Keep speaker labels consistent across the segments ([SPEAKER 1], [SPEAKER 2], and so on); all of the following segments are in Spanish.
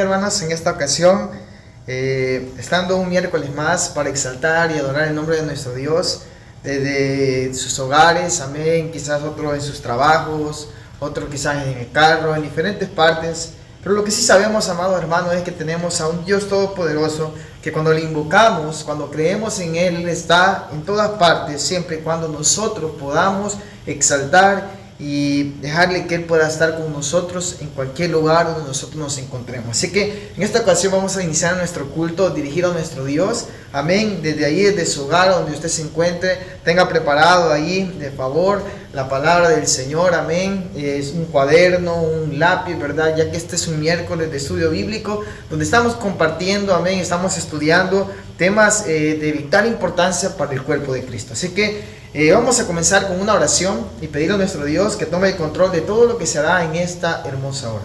[SPEAKER 1] hermanos, en esta ocasión, estando un miércoles más para exaltar y adorar el nombre de nuestro Dios, desde sus hogares, amén, quizás otros en sus trabajos, otros quizás en el carro, en diferentes partes. Pero lo que sí sabemos, amados hermanos, es que tenemos a un Dios todopoderoso, que cuando le invocamos, cuando creemos en Él, está en todas partes, siempre y cuando nosotros podamos exaltar y dejarle que Él pueda estar con nosotros en cualquier lugar donde nosotros nos encontremos. Así que en esta ocasión vamos a iniciar nuestro culto dirigido a nuestro Dios. Amén. Desde ahí, desde su hogar, donde usted se encuentre, tenga preparado ahí, de favor, la palabra del Señor. Amén. Es un cuaderno, un lápiz, ¿verdad? Ya que este es un miércoles de estudio bíblico, donde estamos compartiendo, amén, estamos estudiando temas de vital importancia para el cuerpo de Cristo. Así que vamos a comenzar con una oración y pedir a nuestro Dios que tome el control de todo lo que se hará en esta hermosa hora.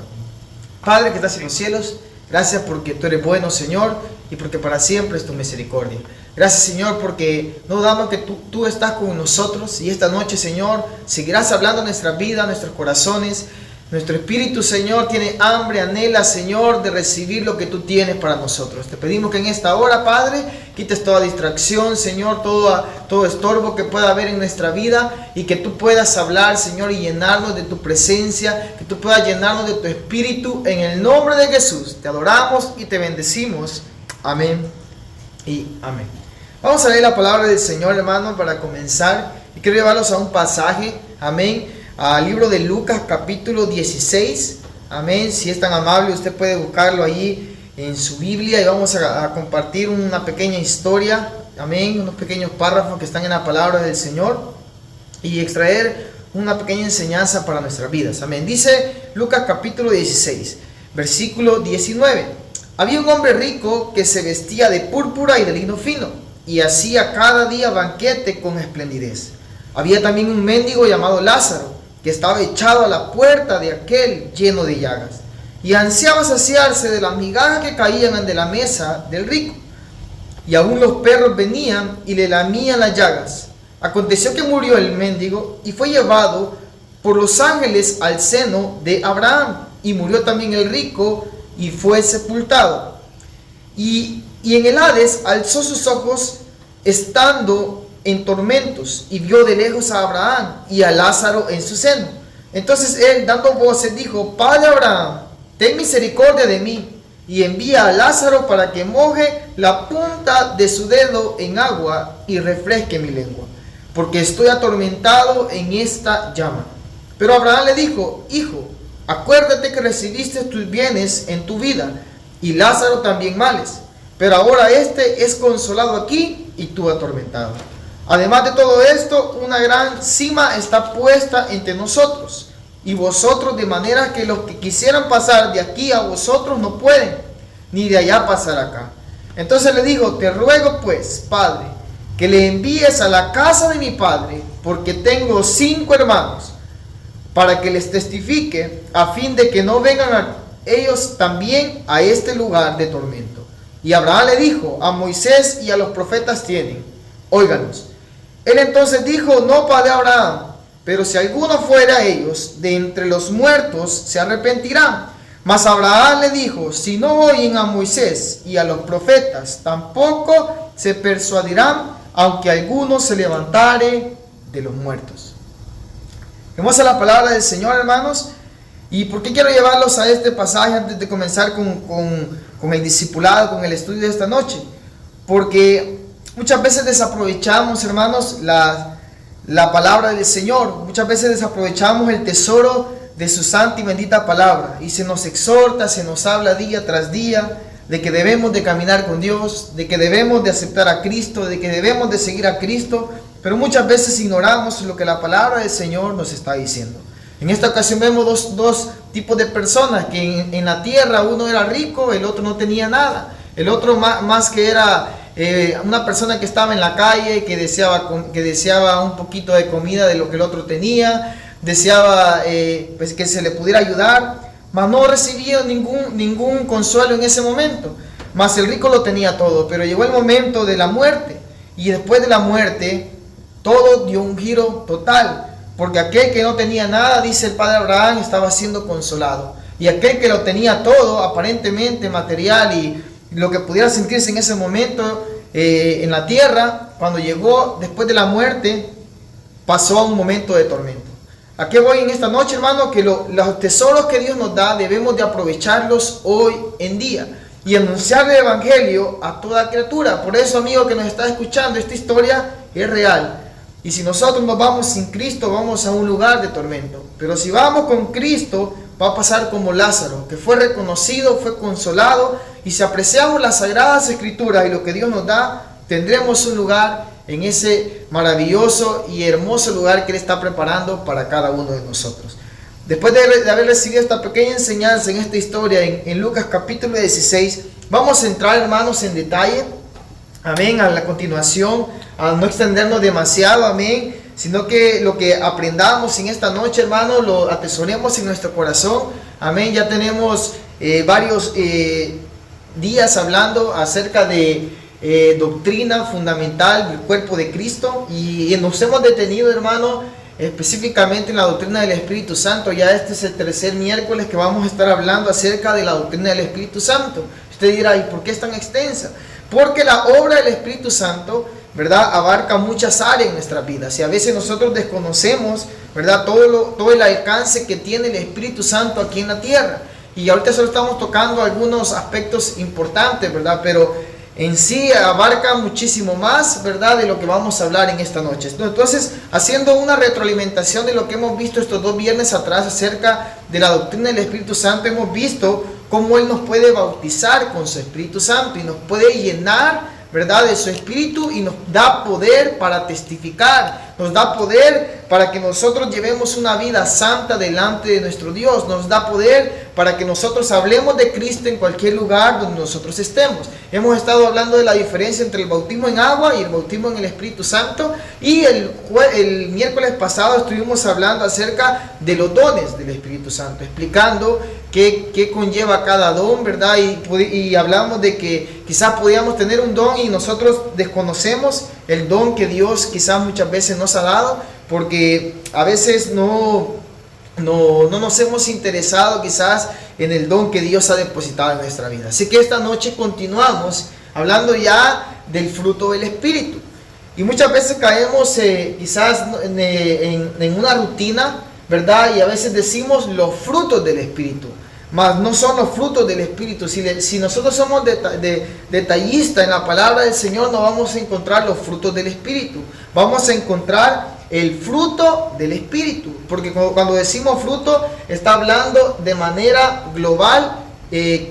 [SPEAKER 1] Padre que estás en los cielos, gracias porque tú eres bueno, Señor, y porque para siempre es tu misericordia. Gracias, Señor, porque no dudamos que tú estás con nosotros, y esta noche, Señor, seguirás hablando en nuestra vida, en nuestros corazones. Nuestro espíritu, Señor, tiene hambre, anhela, Señor, de recibir lo que tú tienes para nosotros. Te pedimos que en esta hora, Padre, quites toda distracción, Señor, todo estorbo que pueda haber en nuestra vida, y que tú puedas hablar, Señor, y llenarnos de tu presencia, que tú puedas llenarnos de tu espíritu. En el nombre de Jesús, te adoramos y te bendecimos. Amén y amén. Vamos a leer la palabra del Señor, hermano, para comenzar. Y quiero llevarlos a un pasaje, amén, al libro de Lucas capítulo 16, amén. Si es tan amable, usted puede buscarlo allí en su Biblia, y vamos a compartir una pequeña historia, amén, unos pequeños párrafos que están en la palabra del Señor, y extraer una pequeña enseñanza para nuestras vidas, amén. Dice Lucas capítulo 16, versículo 19: había un hombre rico que se vestía de púrpura y de lino fino, y hacía cada día banquete con esplendidez. Había también un mendigo llamado Lázaro, que estaba echado a la puerta de aquel lleno de llagas, y ansiaba saciarse de las migajas que caían de la mesa del rico, y aún los perros venían y le lamían las llagas. Aconteció que murió el mendigo y fue llevado por los ángeles al seno de Abraham, y murió también el rico y fue sepultado. Y en el Hades alzó sus ojos estando en tormentos, y vio de lejos a Abraham y a Lázaro en su seno. Entonces él, dando voces, dijo: Padre Abraham, ten misericordia de mí, y envía a Lázaro para que moje la punta de su dedo en agua y refresque mi lengua, porque estoy atormentado en esta llama. Pero Abraham le dijo: Hijo, acuérdate que recibiste tus bienes en tu vida, y Lázaro también males, pero ahora este es consolado aquí y tú atormentado. Además de todo esto, una gran sima está puesta entre nosotros y vosotros, de manera que los que quisieran pasar de aquí a vosotros no pueden, ni de allá pasar acá. Entonces le dijo: te ruego pues, Padre, que le envíes a la casa de mi padre, porque tengo 5 hermanos, para que les testifique, a fin de que no vengan a ellos también a este lugar de tormento. Y Abraham le dijo: a Moisés y a los profetas tienen, óiganos. Él entonces dijo: no, padre Abraham, pero si alguno fuera a ellos de entre los muertos, se arrepentirán. Mas Abraham le dijo: si no oyen a Moisés y a los profetas, tampoco se persuadirán, aunque alguno se levantare de los muertos. Hermosa la palabra del Señor, hermanos. ¿Y por qué quiero llevarlos a este pasaje antes de comenzar con el discipulado, con el estudio de esta noche? Porque muchas veces desaprovechamos, hermanos, la palabra del Señor. Muchas veces desaprovechamos el tesoro de su santa y bendita palabra, y se nos exhorta, se nos habla día tras día de que debemos de caminar con Dios, de que debemos de aceptar a Cristo, de que debemos de seguir a Cristo, pero muchas veces ignoramos lo que la palabra del Señor nos está diciendo. En esta ocasión vemos dos tipos de personas, que en la tierra uno era rico, el otro no tenía nada. El otro más que era una persona que estaba en la calle, que deseaba un poquito de comida de lo que el otro tenía, deseaba pues que se le pudiera ayudar, mas no recibía ningún consuelo en ese momento. Mas el rico lo tenía todo, pero llegó el momento de la muerte, y después de la muerte todo dio un giro total, porque aquel que no tenía nada, dice el padre Abraham, estaba siendo consolado. Y aquel que lo tenía todo, aparentemente material y lo que pudiera sentirse en ese momento en la tierra, cuando llegó después de la muerte, pasó a un momento de tormento. ¿A qué voy en esta noche, hermano? Que los tesoros que Dios nos da debemos de aprovecharlos hoy en día y anunciar el evangelio a toda criatura. Por eso, amigo que nos está escuchando, esta historia es real. Y si nosotros nos vamos sin Cristo, vamos a un lugar de tormento. Pero si vamos con Cristo, va a pasar como Lázaro, que fue reconocido, fue consolado. Y si apreciamos las sagradas escrituras y lo que Dios nos da, tendremos un lugar en ese maravilloso y hermoso lugar que Él está preparando para cada uno de nosotros. Después de haber recibido esta pequeña enseñanza en esta historia en Lucas capítulo 16, vamos a entrar, hermanos, en detalle, amén, a la continuación, a no extendernos demasiado, amén, sino que lo que aprendamos en esta noche, hermanos, lo atesoremos en nuestro corazón, amén. Ya tenemos varios días hablando acerca de doctrina fundamental del cuerpo de Cristo, y nos hemos detenido, hermano, específicamente en la doctrina del Espíritu Santo. Ya este es el tercer miércoles que vamos a estar hablando acerca de la doctrina del Espíritu Santo. Usted dirá, ¿y por qué es tan extensa? Porque la obra del Espíritu Santo, ¿verdad?, abarca muchas áreas en nuestras vidas, y a veces nosotros desconocemos, ¿verdad?, todo el alcance que tiene el Espíritu Santo aquí en la tierra. Y ahorita solo estamos tocando algunos aspectos importantes, ¿verdad?, pero en sí abarca muchísimo más, ¿verdad?, de lo que vamos a hablar en esta noche. Entonces, haciendo una retroalimentación de lo que hemos visto estos 2 viernes atrás acerca de la doctrina del Espíritu Santo, hemos visto cómo Él nos puede bautizar con su Espíritu Santo y nos puede llenar, ¿verdad?, de su Espíritu, y nos da poder para testificar, nos da poder para que nosotros llevemos una vida santa delante de nuestro Dios, nos da poder para que nosotros hablemos de Cristo en cualquier lugar donde nosotros estemos. Hemos estado hablando de la diferencia entre el bautismo en agua y el bautismo en el Espíritu Santo, y el miércoles pasado estuvimos hablando acerca de los dones del Espíritu Santo, explicando qué conlleva cada don, ¿verdad? Y hablamos de que quizás podíamos tener un don y nosotros desconocemos el don que Dios quizás muchas veces nos ha dado, porque a veces no nos hemos interesado quizás en el don que Dios ha depositado en nuestra vida. Así que esta noche continuamos hablando ya del fruto del Espíritu. Y muchas veces caemos quizás en una rutina, ¿verdad? Y a veces decimos los frutos del Espíritu, mas no son los frutos del Espíritu. Si nosotros somos detallistas en la palabra del Señor, no vamos a encontrar los frutos del Espíritu. Vamos a encontrar el fruto del Espíritu, porque cuando decimos fruto, está hablando de manera global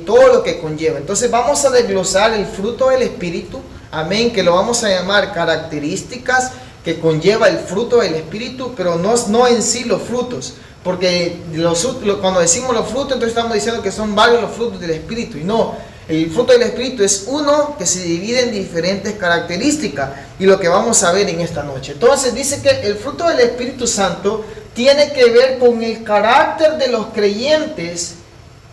[SPEAKER 1] todo lo que conlleva. Entonces vamos a desglosar el fruto del Espíritu, amén, que lo vamos a llamar características que conlleva el fruto del Espíritu, pero no en sí los frutos, porque cuando decimos los frutos, entonces estamos diciendo que son varios los frutos del Espíritu, y no. El fruto del Espíritu es uno que se divide en diferentes características, y lo que vamos a ver en esta noche. Entonces dice que el fruto del Espíritu Santo tiene que ver con el carácter de los creyentes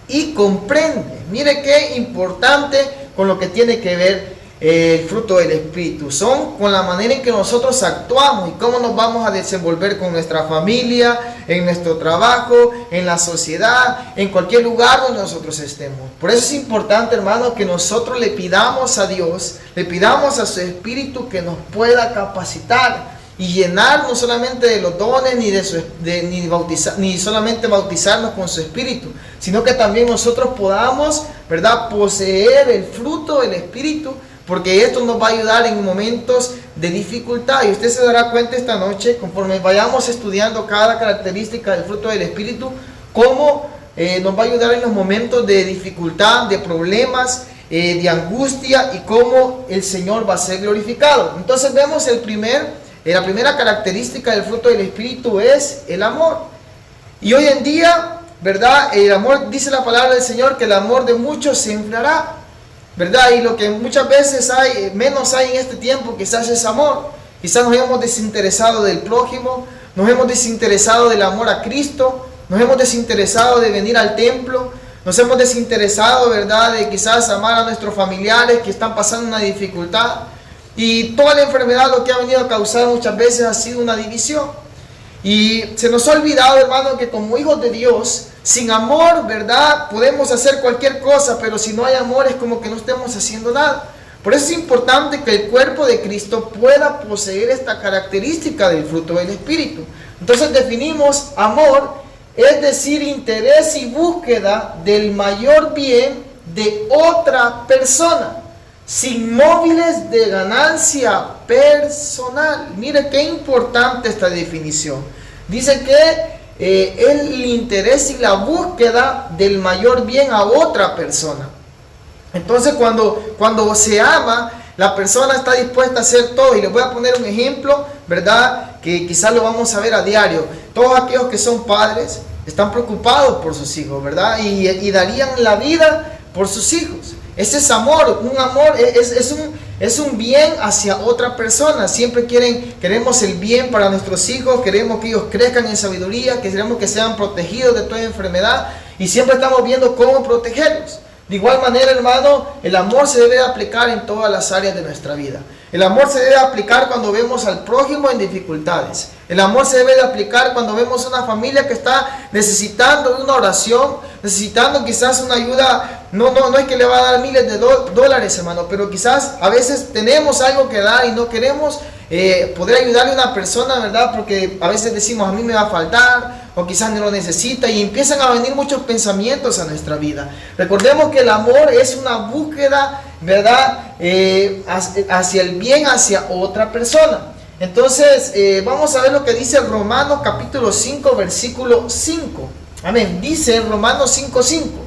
[SPEAKER 1] y comprende. Mire qué importante con lo que tiene que ver el fruto del Espíritu. Son con la manera en que nosotros actuamos y cómo nos vamos a desenvolver con nuestra familia, en nuestro trabajo, en la sociedad, en cualquier lugar donde nosotros estemos. Por eso es importante, hermano, que nosotros le pidamos a Dios, le pidamos a su Espíritu que nos pueda capacitar y llenar no solamente de los dones ni solamente bautizarnos con su Espíritu, sino que también nosotros podamos, ¿verdad?, poseer el fruto del Espíritu, porque esto nos va a ayudar en momentos de dificultad. Y usted se dará cuenta esta noche, conforme vayamos estudiando cada característica del fruto del Espíritu, cómo nos va a ayudar en los momentos de dificultad, de problemas, de angustia, y cómo el Señor va a ser glorificado. Entonces vemos la primera característica del fruto del Espíritu es el amor. Y hoy en día, ¿verdad?, el amor, dice la palabra del Señor, que el amor de muchos se enfriará, ¿verdad? Y lo que muchas veces menos hay en este tiempo quizás es amor. Quizás nos hemos desinteresado del prójimo, nos hemos desinteresado del amor a Cristo, nos hemos desinteresado de venir al templo, nos hemos desinteresado, ¿verdad?, de quizás amar a nuestros familiares que están pasando una dificultad. Y toda la enfermedad lo que ha venido a causar muchas veces ha sido una división. Y se nos ha olvidado, hermano, que como hijos de Dios, sin amor, ¿verdad? Podemos hacer cualquier cosa, pero si no hay amor es como que no estemos haciendo nada. Por eso es importante que el cuerpo de Cristo pueda poseer esta característica del fruto del Espíritu. Entonces definimos amor, es decir, interés y búsqueda del mayor bien de otra persona, sin móviles de ganancia personal. Mire qué importante esta definición. Dice que el interés y la búsqueda del mayor bien a otra persona. Entonces cuando se ama, la persona está dispuesta a hacer todo. Y les voy a poner un ejemplo, ¿verdad? Que quizás lo vamos a ver a diario. Todos aquellos que son padres están preocupados por sus hijos, ¿verdad? Y darían la vida por sus hijos. Ese es amor. Un amor es un bien hacia otra persona. Siempre queremos el bien para nuestros hijos. Queremos que ellos crezcan en sabiduría. Queremos que sean protegidos de toda enfermedad. Y siempre estamos viendo cómo protegerlos. De igual manera, hermano, el amor se debe aplicar en todas las áreas de nuestra vida. El amor se debe aplicar cuando vemos al prójimo en dificultades. El amor se debe de aplicar cuando vemos una familia que está necesitando de una oración, necesitando quizás una ayuda. No es que le va a dar miles de dólares, hermano, pero quizás a veces tenemos algo que dar y no queremos poder ayudarle a una persona, ¿verdad? Porque a veces decimos, a mí me va a faltar, o quizás no lo necesita, y empiezan a venir muchos pensamientos a nuestra vida. Recordemos que el amor es una búsqueda, ¿verdad? Hacia el bien, hacia otra persona. Entonces, vamos a ver lo que dice Romanos capítulo 5, versículo 5. Amén. Dice Romanos 5:5.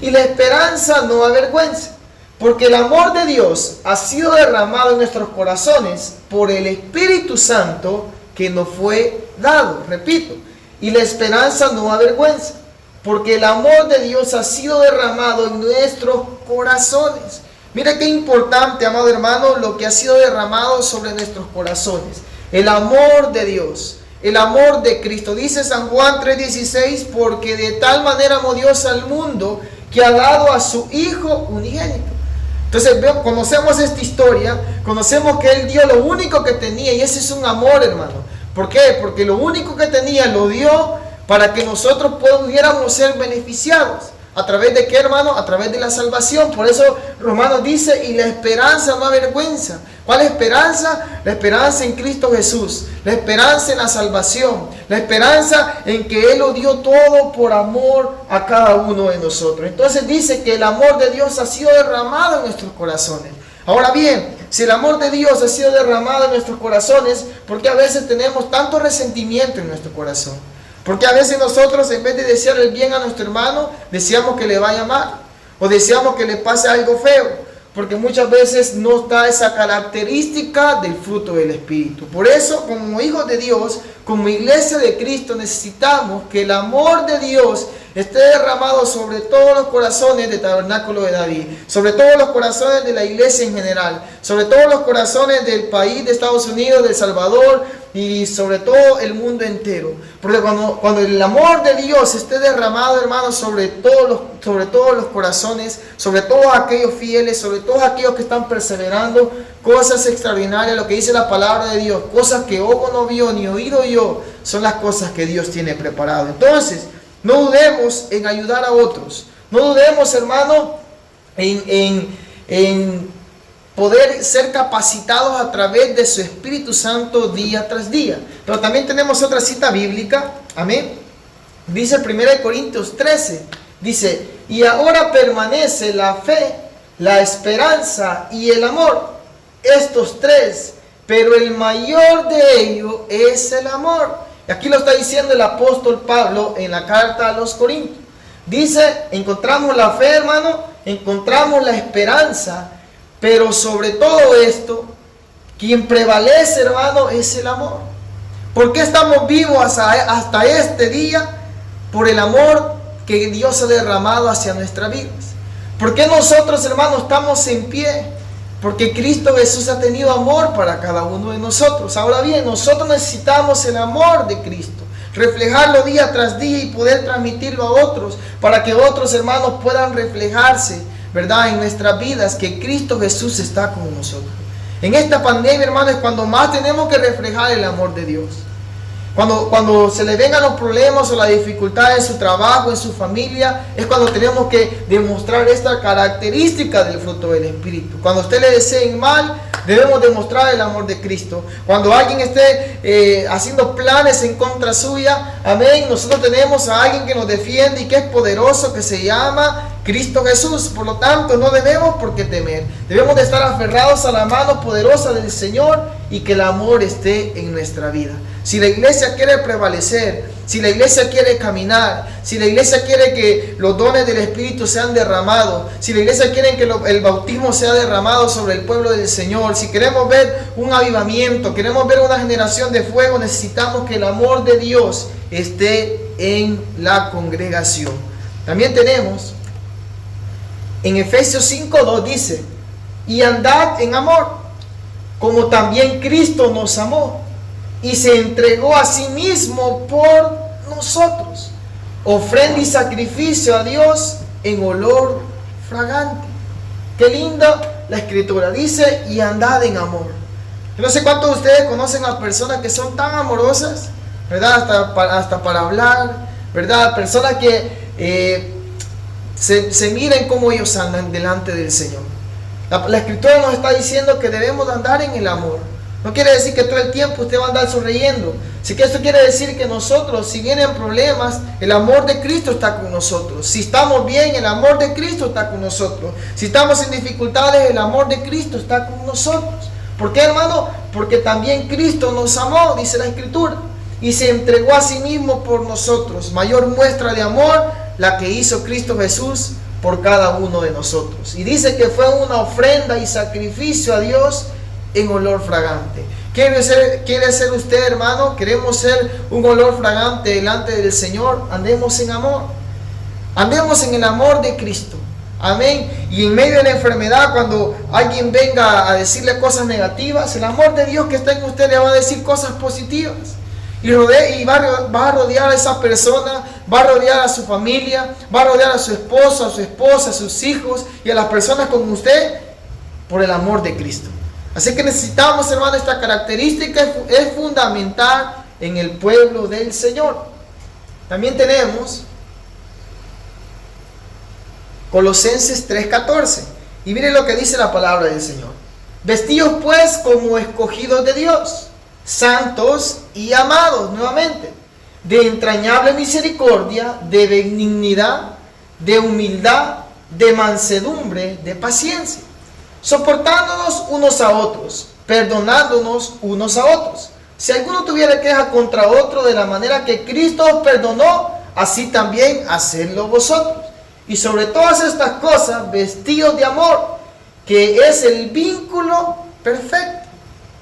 [SPEAKER 1] Y la esperanza no avergüenza, porque el amor de Dios ha sido derramado en nuestros corazones por el Espíritu Santo que nos fue dado. Repito, y la esperanza no avergüenza, porque el amor de Dios ha sido derramado en nuestros corazones. Mira qué importante, amado hermano, lo que ha sido derramado sobre nuestros corazones. El amor de Dios, el amor de Cristo. Dice San Juan 3:16, porque de tal manera amó Dios al mundo que ha dado a su Hijo unigénito. Entonces conocemos esta historia, conocemos que Él dio lo único que tenía, y ese es un amor, hermano. ¿Por qué? Porque lo único que tenía lo dio para que nosotros pudiéramos ser beneficiados. ¿A través de qué, hermano? A través de la salvación. Por eso Romanos dice, y la esperanza no avergüenza. ¿Cuál esperanza? La esperanza en Cristo Jesús. La esperanza en la salvación. La esperanza en que Él lo dio todo por amor a cada uno de nosotros. Entonces dice que el amor de Dios ha sido derramado en nuestros corazones. Ahora bien, si el amor de Dios ha sido derramado en nuestros corazones, ¿por qué a veces tenemos tanto resentimiento en nuestro corazón? Porque a veces nosotros, en vez de desear el bien a nuestro hermano, deseamos que le vaya mal, o deseamos que le pase algo feo, porque muchas veces no está esa característica del fruto del Espíritu. Por eso, como hijos de Dios, como iglesia de Cristo, necesitamos que el amor de Dios esté derramado sobre todos los corazones del Tabernáculo de David, sobre todos los corazones de la iglesia en general, sobre todos los corazones del país de Estados Unidos, de El Salvador, y sobre todo el mundo entero. Porque cuando el amor de Dios esté derramado, hermanos, sobre todos los corazones, sobre todos aquellos fieles, sobre todos aquellos que están perseverando, cosas extraordinarias, lo que dice la palabra de Dios, cosas que ojo no vio ni oído yo, son las cosas que Dios tiene preparado. Entonces, no dudemos en ayudar a otros. No dudemos, hermano, en poder ser capacitados a través de su Espíritu Santo día tras día. Pero también tenemos otra cita bíblica. Amén. Dice 1 Corintios 13. Dice, y ahora permanece la fe, la esperanza y el amor. Estos tres, pero el mayor de ellos es el amor. Y aquí lo está diciendo el apóstol Pablo en la carta a los Corintios. Dice, encontramos la fe, hermano, encontramos la esperanza, pero sobre todo esto, quien prevalece, hermano, es el amor. ¿Por qué estamos vivos hasta este día? Por el amor que Dios ha derramado hacia nuestras vidas. ¿Por qué nosotros, hermanos, estamos en pie? Porque Cristo Jesús ha tenido amor para cada uno de nosotros. Ahora bien, nosotros necesitamos el amor de Cristo, reflejarlo día tras día y poder transmitirlo a otros, para que otros hermanos puedan reflejarse, ¿verdad?, en nuestras vidas, que Cristo Jesús está con nosotros. En esta pandemia, hermanos, es cuando más tenemos que reflejar el amor de Dios. Cuando se le vengan los problemas o las dificultades en su trabajo, en su familia, es cuando tenemos que demostrar esta característica del fruto del Espíritu. Cuando a usted le deseen mal, debemos demostrar el amor de Cristo. Cuando alguien esté haciendo planes en contra suya, amén, nosotros tenemos a alguien que nos defiende y que es poderoso, que se llama Cristo Jesús. Por lo tanto, no debemos por qué temer. Debemos de estar aferrados a la mano poderosa del Señor y que el amor esté en nuestra vida. Si la iglesia quiere prevalecer, si la iglesia quiere caminar, si la iglesia quiere que los dones del Espíritu sean derramados, si la iglesia quiere que el bautismo sea derramado sobre el pueblo del Señor, si queremos ver un avivamiento, queremos ver una generación de fuego, necesitamos que el amor de Dios esté en la congregación. También tenemos en Efesios 5:2 dice: y andad en amor, como también Cristo nos amó y se entregó a sí mismo por nosotros, ofrenda y sacrificio a Dios en olor fragante. Qué linda la escritura, dice: y andad en amor. Yo no sé cuántos de ustedes conocen a personas que son tan amorosas, ¿verdad? Hasta para hablar, ¿verdad? Personas que se miren cómo ellos andan delante del Señor. La escritura nos está diciendo que debemos de andar en el amor. No quiere decir que todo el tiempo usted va a andar sonriendo. Así que esto quiere decir que nosotros, si vienen problemas, el amor de Cristo está con nosotros. Si estamos bien, el amor de Cristo está con nosotros. Si estamos en dificultades, el amor de Cristo está con nosotros. ¿Por qué, hermano? Porque también Cristo nos amó, dice la escritura, y se entregó a sí mismo por nosotros. Mayor muestra de amor la que hizo Cristo Jesús por cada uno de nosotros. Y dice que fue una ofrenda y sacrificio a Dios en olor fragante. ¿Quiere ser usted, hermano? ¿Queremos ser un olor fragante delante del Señor? Andemos en amor. Andemos en el amor de Cristo. Amén. Y en medio de la enfermedad, cuando alguien venga a decirle cosas negativas, el amor de Dios que está en usted le va a decir cosas positivas. Y va a rodear a esa persona, va a rodear a su familia, va a rodear a su esposo, a su esposa, a sus hijos y a las personas como usted por el amor de Cristo. Así que necesitamos, hermano, esta característica es fundamental en el pueblo del Señor. También tenemos Colosenses 3:14. Y miren lo que dice la palabra del Señor. Vestidos pues como escogidos de Dios, santos y amados, nuevamente, de entrañable misericordia, de benignidad, de humildad, de mansedumbre, de paciencia, soportándonos unos a otros, perdonándonos unos a otros. Si alguno tuviera queja contra otro, de la manera que Cristo os perdonó, así también hacedlo vosotros. Y sobre todas estas cosas, vestidos de amor, que es el vínculo perfecto.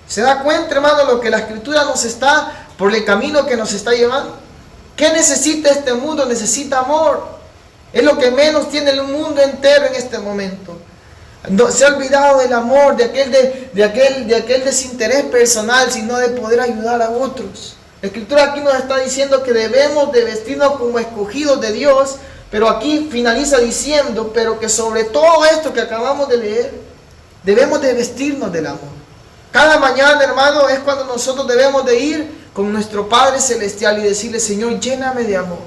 [SPEAKER 1] ¿Se da cuenta, hermano, lo que la Escritura nos está, por el camino que nos está llevando? ¿Qué necesita este mundo? Necesita amor. Es lo que menos tiene el mundo entero en este momento. No, se ha olvidado del amor, de aquel desinterés personal, sino de poder ayudar a otros. La Escritura aquí nos está diciendo que debemos de vestirnos como escogidos de Dios, pero aquí finaliza diciendo, pero que sobre todo esto que acabamos de leer, debemos de vestirnos del amor. Cada mañana, hermano, es cuando nosotros debemos de ir con nuestro Padre Celestial y decirle: Señor, lléname de amor.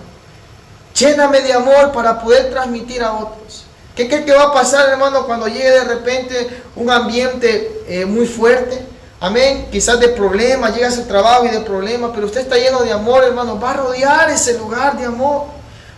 [SPEAKER 1] Lléname de amor para poder transmitir a otros. ¿Qué va a pasar, hermano, cuando llegue de repente un ambiente muy fuerte? Amén. Quizás de problemas, llega a su trabajo y de problemas, pero usted está lleno de amor, hermano. Va a rodear ese lugar de amor.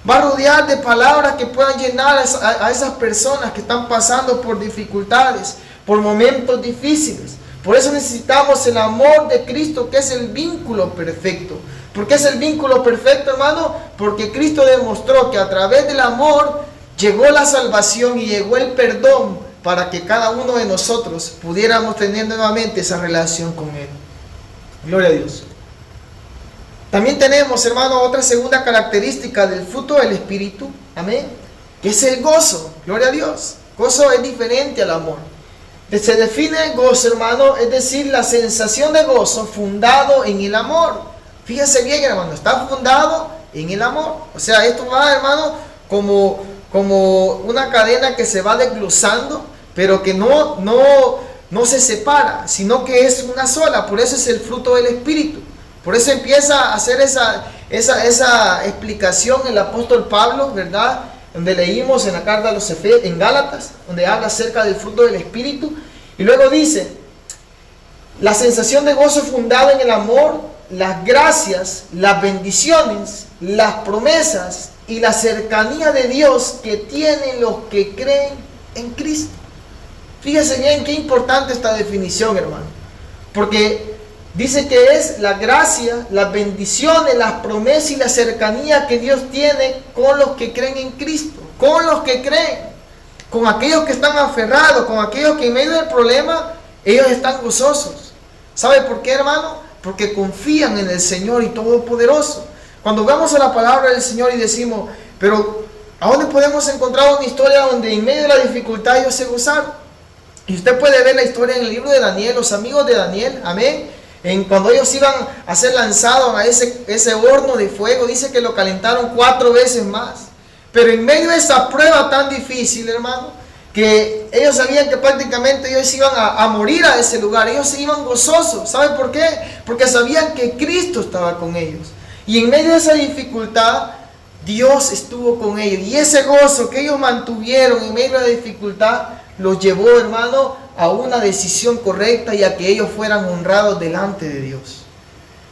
[SPEAKER 1] Va a rodear de palabras que puedan llenar a esas personas que están pasando por dificultades, por momentos difíciles. Por eso necesitamos el amor de Cristo, que es el vínculo perfecto. ¿Por qué es el vínculo perfecto, hermano? Porque Cristo demostró que a través del amor llegó la salvación y llegó el perdón para que cada uno de nosotros pudiéramos tener nuevamente esa relación con Él. Gloria a Dios. También tenemos, hermano, otra segunda característica del fruto del Espíritu, amén, que es el gozo. Gloria a Dios. Gozo es diferente al amor. Se define el gozo, hermano, es decir, la sensación de gozo fundado en el amor. Fíjese bien, hermano, está fundado en el amor. O sea, esto va, hermano, como una cadena que se va desglosando, pero que no se separa, sino que es una sola. Por eso es el fruto del Espíritu. Por eso empieza a hacer esa explicación el apóstol Pablo, ¿verdad? Donde leímos en la carta a los Efesios, en Gálatas, donde habla acerca del fruto del Espíritu. Y luego dice, la sensación de gozo fundada en el amor, las gracias, las bendiciones, las promesas y la cercanía de Dios que tienen los que creen en Cristo. Fíjense bien qué importante esta definición, hermano. Porque dice que es la gracia, las bendiciones, las promesas y la cercanía que Dios tiene con los que creen en Cristo. Con los que creen. Con aquellos que están aferrados, con aquellos que en medio del problema, ellos están gozosos. ¿Sabe por qué, hermano? Porque confían en el Señor y Todopoderoso. Cuando vamos a la palabra del Señor y decimos, pero ¿a dónde podemos encontrar una historia donde en medio de la dificultad ellos se gozaron? Y usted puede ver la historia en el libro de Daniel, los amigos de Daniel, amén. Cuando ellos iban a ser lanzados a ese horno de fuego, dice que lo calentaron 4 veces más. Pero en medio de esa prueba tan difícil, hermano, que ellos sabían que prácticamente ellos iban a morir a ese lugar, ellos se iban gozosos. ¿Saben por qué? Porque sabían que Cristo estaba con ellos. Y en medio de esa dificultad, Dios estuvo con ellos. Y ese gozo que ellos mantuvieron en medio de la dificultad, los llevó, hermano, a una decisión correcta y a que ellos fueran honrados delante de Dios.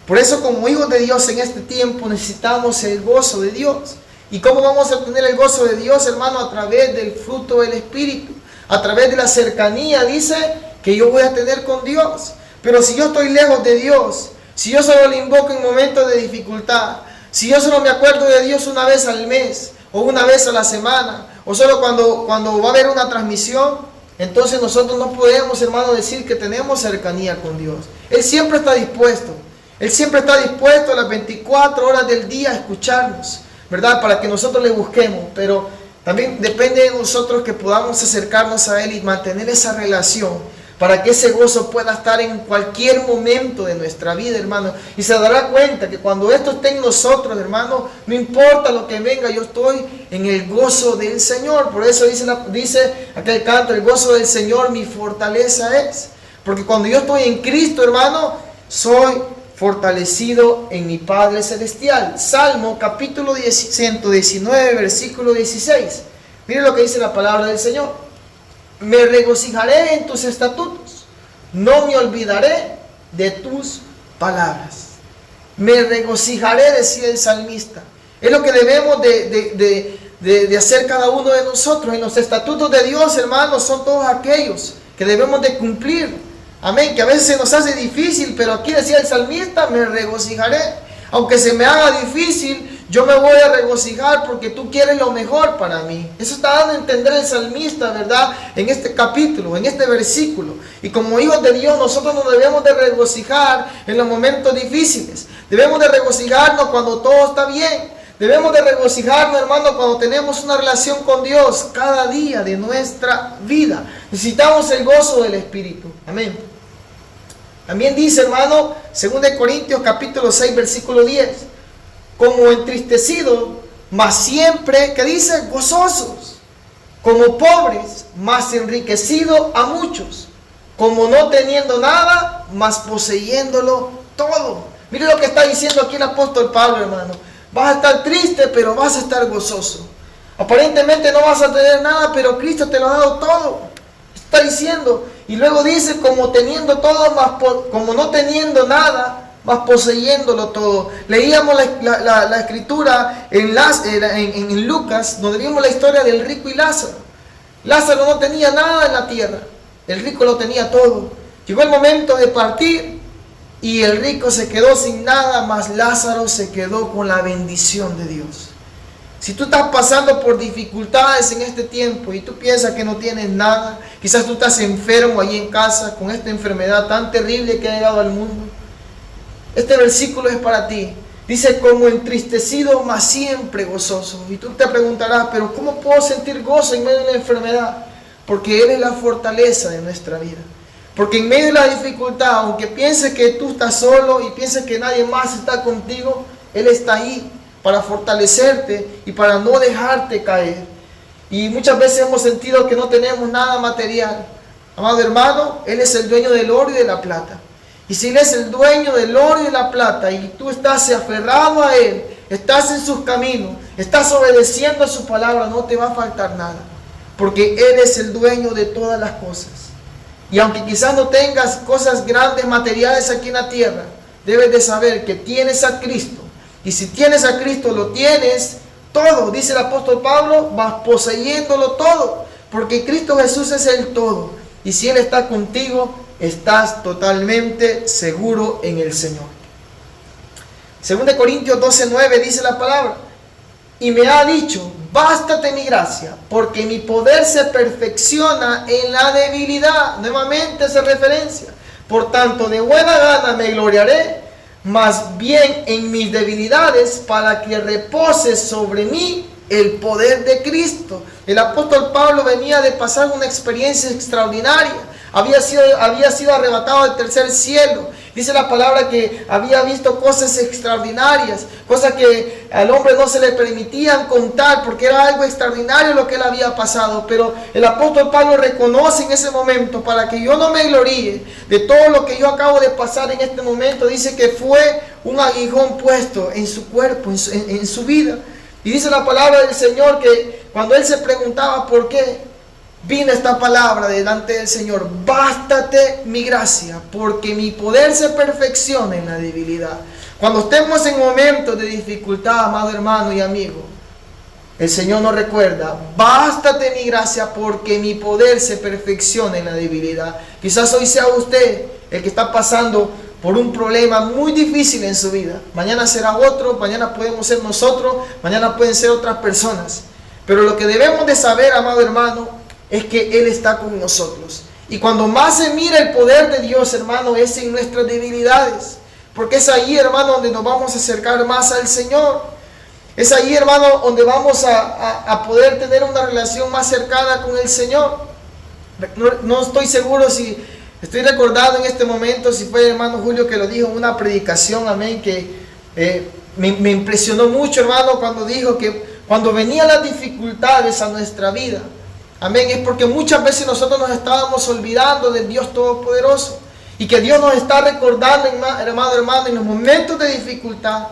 [SPEAKER 1] Por eso, como hijos de Dios en este tiempo, necesitamos el gozo de Dios. ¿Y cómo vamos a tener el gozo de Dios, hermano? A través del fruto del Espíritu, a través de la cercanía, dice, que yo voy a tener con Dios. Pero si yo estoy lejos de Dios, si yo solo le invoco en momentos de dificultad, si yo solo me acuerdo de Dios una vez al mes, o una vez a la semana, o solo cuando va a haber una transmisión, entonces nosotros no podemos, hermano, decir que tenemos cercanía con Dios. Él siempre está dispuesto. Él siempre está dispuesto a las 24 horas del día a escucharnos, ¿verdad? Para que nosotros le busquemos. Pero también depende de nosotros que podamos acercarnos a Él y mantener esa relación, para que ese gozo pueda estar en cualquier momento de nuestra vida, hermano. Y se dará cuenta que cuando esto esté en nosotros, hermano, no importa lo que venga, yo estoy en el gozo del Señor. Por eso dice aquel canto, el gozo del Señor mi fortaleza es. Porque cuando yo estoy en Cristo, hermano, soy fortalecido en mi Padre Celestial. Salmo capítulo 119, versículo 16. Mire lo que dice la palabra del Señor. Me regocijaré en tus estatutos, no me olvidaré de tus palabras. Me regocijaré, decía el salmista. Es lo que debemos de hacer cada uno de nosotros. En los estatutos de Dios, hermanos, son todos aquellos que debemos de cumplir. Amén, que a veces se nos hace difícil, pero aquí decía el salmista, me regocijaré. Aunque se me haga difícil, yo me voy a regocijar porque tú quieres lo mejor para mí. Eso está dando a entender el salmista, ¿verdad? En este capítulo, en este versículo. Y como hijos de Dios, nosotros nos debemos de regocijar en los momentos difíciles. Debemos de regocijarnos cuando todo está bien. Debemos de regocijarnos, hermano, cuando tenemos una relación con Dios cada día de nuestra vida. Necesitamos el gozo del Espíritu. Amén. También dice, hermano, 2 Corintios capítulo 6, versículo 10. Como entristecidos, mas siempre, ¿qué dice? Gozosos. Como pobres, mas enriquecidos a muchos. Como no teniendo nada, mas poseyéndolo todo. Mire lo que está diciendo aquí el apóstol Pablo, hermano. Vas a estar triste, pero vas a estar gozoso. Aparentemente no vas a tener nada, pero Cristo te lo ha dado todo. Está diciendo. Y luego dice, como teniendo todo, como no teniendo nada, mas poseyéndolo todo. Leíamos la escritura en Lucas, donde vimos la historia del rico y Lázaro. Lázaro no tenía nada en la tierra, el rico lo tenía todo. Llegó el momento de partir y el rico se quedó sin nada, mas Lázaro se quedó con la bendición de Dios. Si tú estás pasando por dificultades en este tiempo y tú piensas que no tienes nada, quizás tú estás enfermo ahí en casa con esta enfermedad tan terrible que ha llegado al mundo, este versículo es para ti. Dice, como entristecido, mas siempre gozoso. Y tú te preguntarás, pero ¿cómo puedo sentir gozo en medio de una enfermedad? Porque Él es la fortaleza de nuestra vida. Porque en medio de la dificultad, aunque pienses que tú estás solo y pienses que nadie más está contigo, Él está ahí para fortalecerte y para no dejarte caer. Y muchas veces hemos sentido que no tenemos nada material. Amado hermano, Él es el dueño del oro y de la plata. Y si Él es el dueño del oro y de la plata y tú estás aferrado a Él, estás en sus caminos, estás obedeciendo a su palabra, no te va a faltar nada. Porque Él es el dueño de todas las cosas. Y aunque quizás no tengas cosas grandes, materiales aquí en la tierra, debes de saber que tienes a Cristo. Y si tienes a Cristo, lo tienes todo. Dice el apóstol Pablo, vas poseyéndolo todo. Porque Cristo Jesús es el todo. Y si Él está contigo, estás totalmente seguro en el Señor. 2 Corintios 12:9 dice la palabra: y me ha dicho, bástate mi gracia, porque mi poder se perfecciona en la debilidad. Nuevamente hace referencia. Por tanto, de buena gana me gloriaré, más bien en mis debilidades, para que repose sobre mí el poder de Cristo. El apóstol Pablo venía de pasar una experiencia extraordinaria. Había sido arrebatado al tercer cielo. Dice la palabra que había visto cosas extraordinarias, cosas que al hombre no se le permitían contar, porque era algo extraordinario lo que él había pasado. Pero el apóstol Pablo reconoce en ese momento, para que yo no me gloríe de todo lo que yo acabo de pasar en este momento, dice que fue un aguijón puesto en su cuerpo, en su vida. Y dice la palabra del Señor que cuando él se preguntaba por qué, vino esta palabra delante del Señor: bástate mi gracia, porque mi poder se perfecciona en la debilidad. Cuando estemos en momentos de dificultad, amado hermano y amigo, el Señor nos recuerda: bástate mi gracia, porque mi poder se perfecciona en la debilidad. Quizás hoy sea usted el que está pasando por un problema muy difícil en su vida. Mañana será otro, mañana podemos ser nosotros, mañana pueden ser otras personas. Pero lo que debemos de saber, amado hermano, es que Él está con nosotros. Y cuando más se mira el poder de Dios, hermano, es en nuestras debilidades. Porque es ahí, hermano, donde nos vamos a acercar más al Señor. Es ahí, hermano, donde vamos a poder tener una relación más cercana con el Señor. No estoy seguro si estoy recordando en este momento si fue el hermano Julio que lo dijo en una predicación, amén, que me impresionó mucho, hermano, cuando dijo que cuando venían las dificultades a nuestra vida, amén, es porque muchas veces nosotros nos estábamos olvidando del Dios Todopoderoso. Y que Dios nos está recordando, hermano, en los momentos de dificultad,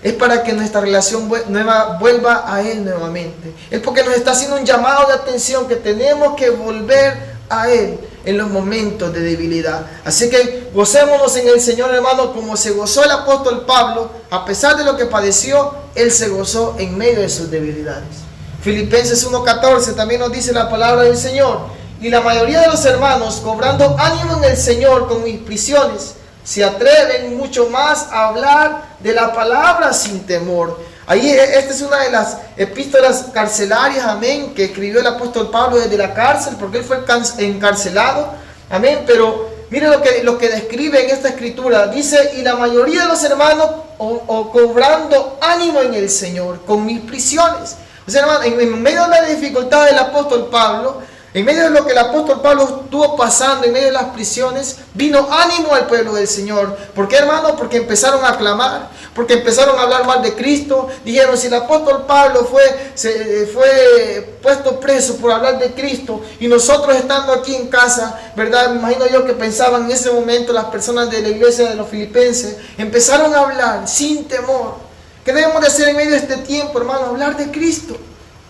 [SPEAKER 1] es para que nuestra relación vuelva a Él nuevamente. Es porque nos está haciendo un llamado de atención que tenemos que volver a Él en los momentos de debilidad. Así que gocémonos en el Señor, hermano, como se gozó el apóstol Pablo. A pesar de lo que padeció, él se gozó en medio de sus debilidades. Filipenses 1:14 también nos dice la palabra del Señor: y la mayoría de los hermanos, cobrando ánimo en el Señor con mis prisiones, se atreven mucho más a hablar de la palabra sin temor. Ahí, esta es una de las epístolas carcelarias, amén, que escribió el apóstol Pablo desde la cárcel, porque él fue encarcelado, amén. Pero mire lo que describe en esta escritura. Dice: y la mayoría de los hermanos cobrando ánimo en el Señor con mis prisiones. O sea, hermano, en medio de la dificultad del apóstol Pablo, en medio de lo que el apóstol Pablo estuvo pasando, en medio de las prisiones, vino ánimo al pueblo del Señor. ¿Por qué, hermano? Porque empezaron a clamar, porque empezaron a hablar mal de Cristo. Dijeron: si el apóstol Pablo fue puesto preso por hablar de Cristo, y nosotros estando aquí en casa, ¿verdad? Me imagino yo que pensaban en ese momento las personas de la iglesia de los filipenses, empezaron a hablar sin temor. ¿Qué debemos de hacer en medio de este tiempo, hermano? Hablar de Cristo.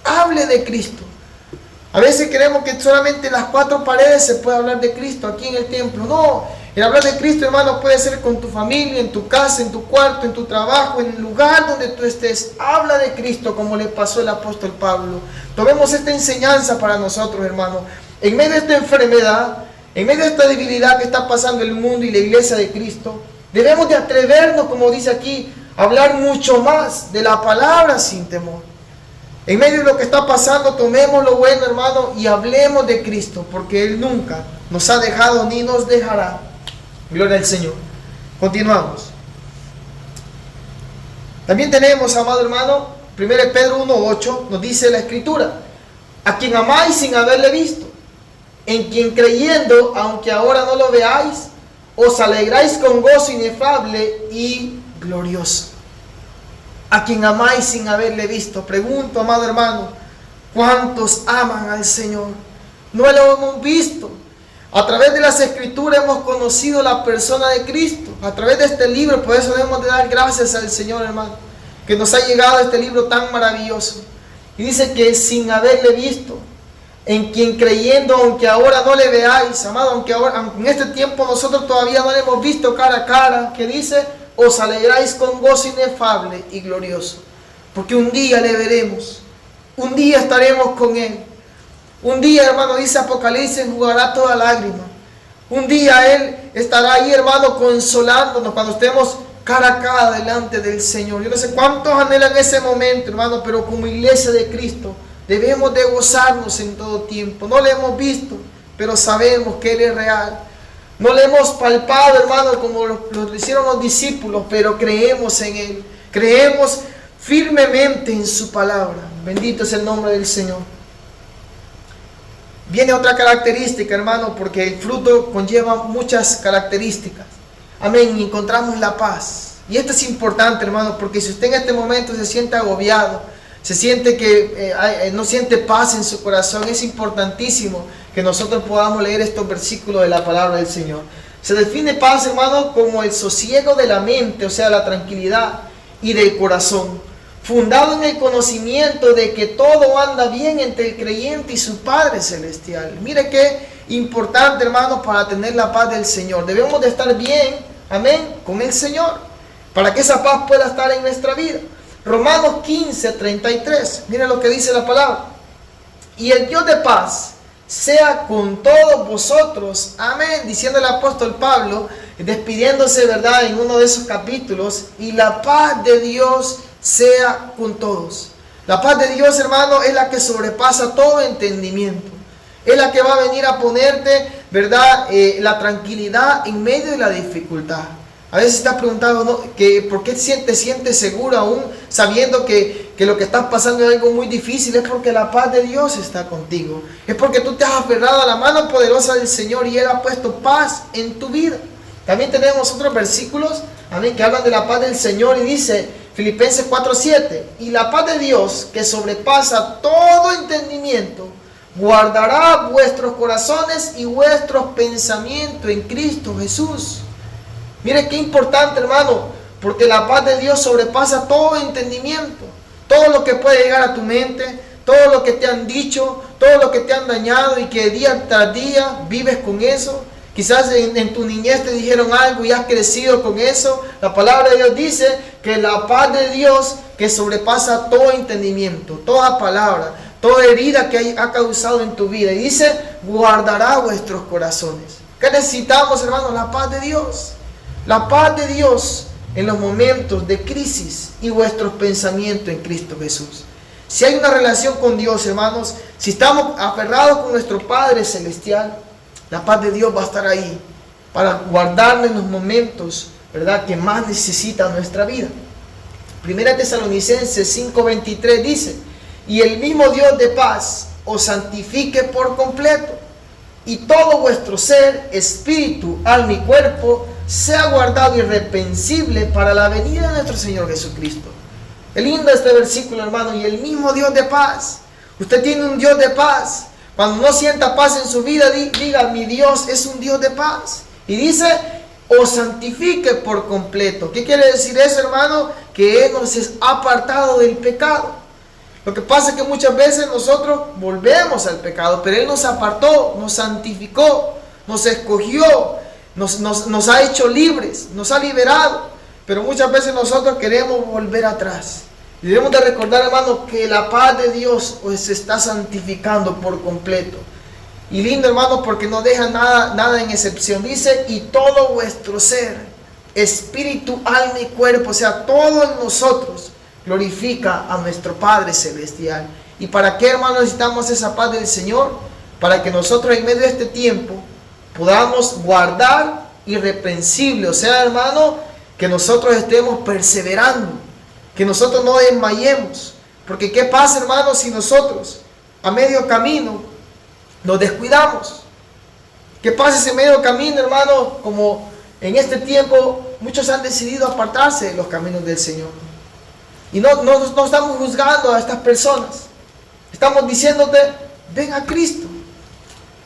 [SPEAKER 1] Hable de Cristo. A veces creemos que solamente en las cuatro paredes se puede hablar de Cristo aquí en el templo. No, el hablar de Cristo, hermano, puede ser con tu familia, en tu casa, en tu cuarto, en tu trabajo, en el lugar donde tú estés. Habla de Cristo como le pasó al apóstol Pablo. Tomemos esta enseñanza para nosotros, hermano. En medio de esta enfermedad, en medio de esta debilidad que está pasando el mundo y la iglesia de Cristo, debemos de atrevernos, como dice aquí, a hablar mucho más de la palabra sin temor. En medio de lo que está pasando, tomemos lo bueno, hermano, y hablemos de Cristo, porque Él nunca nos ha dejado ni nos dejará. Gloria al Señor. Continuamos. También tenemos, amado hermano, 1 Pedro 1:8, nos dice la Escritura: a quien amáis sin haberle visto, en quien creyendo, aunque ahora no lo veáis, os alegráis con gozo inefable y glorioso. A quien amáis sin haberle visto. Pregunto, amado hermano, ¿cuántos aman al Señor? No lo hemos visto. A través de las Escrituras hemos conocido la persona de Cristo. A través de este libro, por eso debemos de dar gracias al Señor, hermano, que nos ha llegado este libro tan maravilloso. Y dice que sin haberle visto, en quien creyendo, aunque ahora no le veáis, amado, aunque en este tiempo nosotros todavía no le hemos visto cara a cara, que dice, os alegráis con gozo inefable y glorioso, porque un día le veremos, un día estaremos con Él. Un día, hermano, dice Apocalipsis, enjugará toda lágrima. Un día Él estará ahí, hermano, consolándonos cuando estemos cara a cara delante del Señor. Yo no sé cuántos anhelan ese momento, hermano, pero como iglesia de Cristo debemos de gozarnos en todo tiempo. No le hemos visto, pero sabemos que Él es real. No le hemos palpado, hermano, como lo hicieron los discípulos, pero creemos en Él. Creemos firmemente en su palabra. Bendito es el nombre del Señor. Viene otra característica, hermano, porque el fruto conlleva muchas características. Amén, y encontramos la paz. Y esto es importante, hermano, porque si usted en este momento se siente agobiado, se siente que no siente paz en su corazón, es importantísimo que nosotros podamos leer estos versículos de la palabra del Señor. Se define paz, hermano, como el sosiego de la mente, o sea, la tranquilidad y del corazón, fundado en el conocimiento de que todo anda bien entre el creyente y su Padre Celestial. Mire qué importante, hermano, para tener la paz del Señor. Debemos de estar bien, amén, con el Señor, para que esa paz pueda estar en nuestra vida. Romanos 15:33, mire lo que dice la palabra. Y el Dios de paz sea con todos vosotros, amén, diciendo el apóstol Pablo, despidiéndose, verdad, en uno de esos capítulos, y la paz de Dios sea con todos. La paz de Dios, hermano, es la que sobrepasa todo entendimiento. Es la que va a venir a ponerte, verdad, la tranquilidad en medio de la dificultad. A veces estás preguntando, ¿no?, que ¿por qué te sientes seguro aún sabiendo que lo que estás pasando es algo muy difícil? Es porque la paz de Dios está contigo. Es porque tú te has aferrado a la mano poderosa del Señor y Él ha puesto paz en tu vida. También tenemos otros versículos, amén, que hablan de la paz del Señor y dice Filipenses 4:7, y la paz de Dios que sobrepasa todo entendimiento guardará vuestros corazones y vuestros pensamientos en Cristo Jesús. Mire qué importante, hermano, porque la paz de Dios sobrepasa todo entendimiento. Todo lo que puede llegar a tu mente, todo lo que te han dicho, todo lo que te han dañado y que día tras día vives con eso. Quizás en tu niñez te dijeron algo y has crecido con eso. La palabra de Dios dice que la paz de Dios que sobrepasa todo entendimiento, toda palabra, toda herida que ha causado en tu vida. Y dice, guardará vuestros corazones. ¿Qué necesitamos, hermanos? La paz de Dios. La paz de Dios en los momentos de crisis y vuestros pensamientos en Cristo Jesús. Si hay una relación con Dios, hermanos, si estamos aferrados con nuestro Padre Celestial, la paz de Dios va a estar ahí para guardarnos en los momentos, ¿verdad?, que más necesita nuestra vida. Primera Tesalonicenses 5:23 dice, y el mismo Dios de paz os santifique por completo, y todo vuestro ser, espíritu, alma y cuerpo sea guardado irreprensible para la venida de nuestro Señor Jesucristo. Es lindo este versículo, hermano, y el mismo Dios de paz. Usted tiene un Dios de paz. Cuando no sienta paz en su vida, diga, mi Dios es un Dios de paz. Y dice, os santifique por completo. ¿Qué quiere decir eso, hermano? Que Él nos ha apartado del pecado. Lo que pasa es que muchas veces nosotros volvemos al pecado, pero Él nos apartó, nos santificó, nos escogió, nos ha hecho libres, nos ha liberado. Pero muchas veces nosotros queremos volver atrás. Y debemos de recordar, hermano, que la paz de Dios se está santificando por completo. Y lindo, hermano, porque no deja nada en excepción. Dice, y todo vuestro ser, espíritu, alma y cuerpo, o sea, todo en nosotros, glorifica a nuestro Padre Celestial. ¿Y para qué, hermano, necesitamos esa paz del Señor? Para que nosotros en medio de este tiempo podamos guardar irreprensible, o sea, hermano, que nosotros estemos perseverando, que nosotros no desmayemos. Porque ¿qué pasa, hermano, si nosotros a medio camino nos descuidamos? ¿Qué pasa si en medio camino, hermano, como en este tiempo muchos han decidido apartarse de los caminos del Señor? Y no estamos juzgando a estas personas. Estamos diciéndote, ven a Cristo.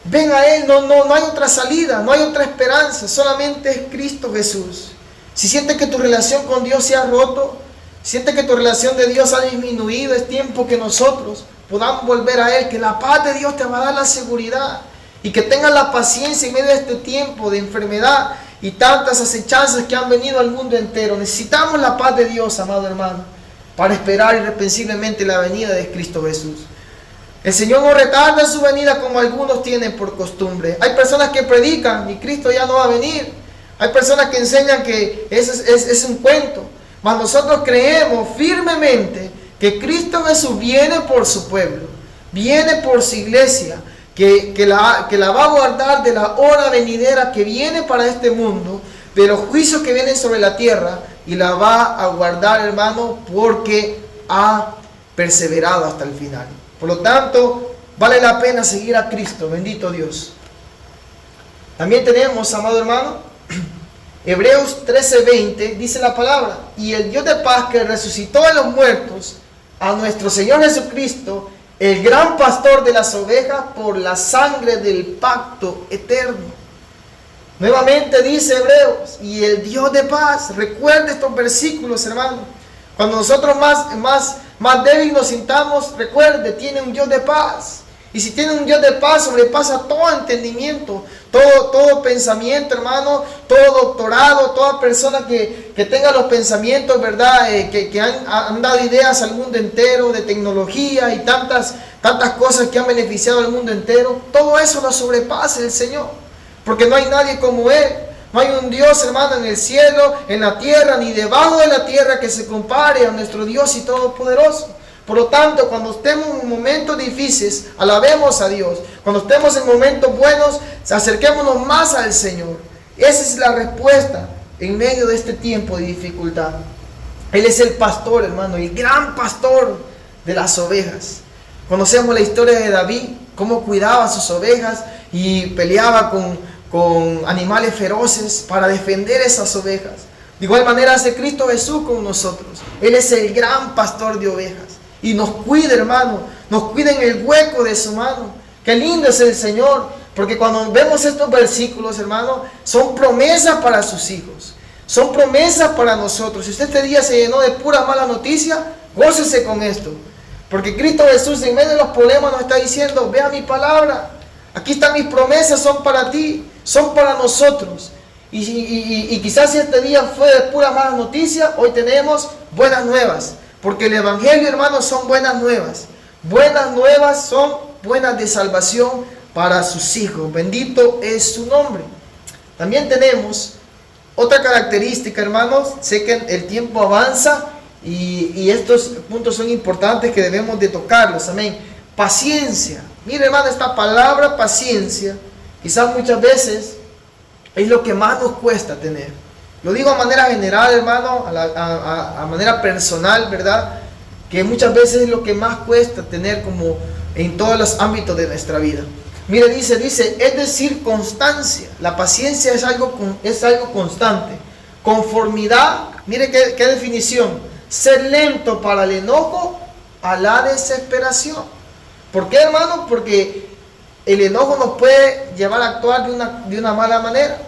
[SPEAKER 1] Ven a Él, no hay otra salida, no hay otra esperanza, solamente es Cristo Jesús. Si sientes que tu relación con Dios se ha roto, sientes que tu relación de Dios ha disminuido, es tiempo que nosotros podamos volver a Él, que la paz de Dios te va a dar la seguridad y que tengas la paciencia en medio de este tiempo de enfermedad y tantas acechanzas que han venido al mundo entero. Necesitamos la paz de Dios, amado hermano, para esperar irreprensiblemente la venida de Cristo Jesús. El Señor no retarda su venida como algunos tienen por costumbre. Hay personas que predican y Cristo ya no va a venir. Hay personas que enseñan que es un cuento. Mas nosotros creemos firmemente que Cristo Jesús viene por su pueblo, viene por su iglesia, que la va a guardar de la hora venidera que viene para este mundo, de los juicios que vienen sobre la tierra, y la va a guardar, hermano, porque ha perseverado hasta el final. Por lo tanto, vale la pena seguir a Cristo, bendito Dios. También tenemos, amado hermano, Hebreos 13:20, dice la palabra: y el Dios de paz, que resucitó de los muertos a nuestro Señor Jesucristo, el gran pastor de las ovejas, por la sangre del pacto eterno. Nuevamente dice Hebreos: y el Dios de paz. Recuerde estos versículos, hermano. Cuando nosotros más débiles nos sintamos, recuerde, tiene un Dios de paz. Y si tiene un Dios de paz, sobrepasa todo entendimiento, todo pensamiento, hermano, todo doctorado, toda persona que tenga los pensamientos, ¿verdad? Que han dado ideas al mundo entero de tecnología y tantas cosas que han beneficiado al mundo entero. Todo eso lo sobrepasa el Señor, porque no hay nadie como Él. No hay un Dios, hermano, en el cielo, en la tierra, ni debajo de la tierra que se compare a nuestro Dios y Todopoderoso. Por lo tanto, cuando estemos en momentos difíciles, alabemos a Dios. Cuando estemos en momentos buenos, acerquémonos más al Señor. Esa es la respuesta en medio de este tiempo de dificultad. Él es el pastor, hermano, el gran pastor de las ovejas. Conocemos la historia de David, cómo cuidaba sus ovejas y peleaba con animales feroces para defender esas ovejas. De igual manera hace Cristo Jesús con nosotros. Él es el gran pastor de ovejas. Y nos cuida, hermano, nos cuida en el hueco de su mano. Qué lindo es el Señor, porque cuando vemos estos versículos, hermano, son promesas para sus hijos, son promesas para nosotros. Si usted este día se llenó de pura mala noticia, gócese con esto, porque Cristo Jesús en medio de los problemas nos está diciendo: vea mi palabra, aquí están mis promesas, son para ti, son para nosotros. Y quizás si este día fue de pura mala noticia, hoy tenemos buenas nuevas. Porque el Evangelio, hermanos, son buenas nuevas. Buenas nuevas son buenas de salvación para sus hijos. Bendito es su nombre. También tenemos otra característica, hermanos. Sé que el tiempo avanza y estos puntos son importantes que debemos de tocarlos. Amén. Paciencia. Mire, hermano, esta palabra paciencia, quizás muchas veces es lo que más nos cuesta tener. Lo digo a manera general, hermano, a manera personal, ¿verdad? Que muchas veces es lo que más cuesta tener, como en todos los ámbitos de nuestra vida. Mire, dice, es decir, constancia. La paciencia es algo constante. Conformidad, mire qué definición. Ser lento para el enojo, a la desesperación. ¿Por qué, hermano? Porque el enojo nos puede llevar a actuar de una mala manera.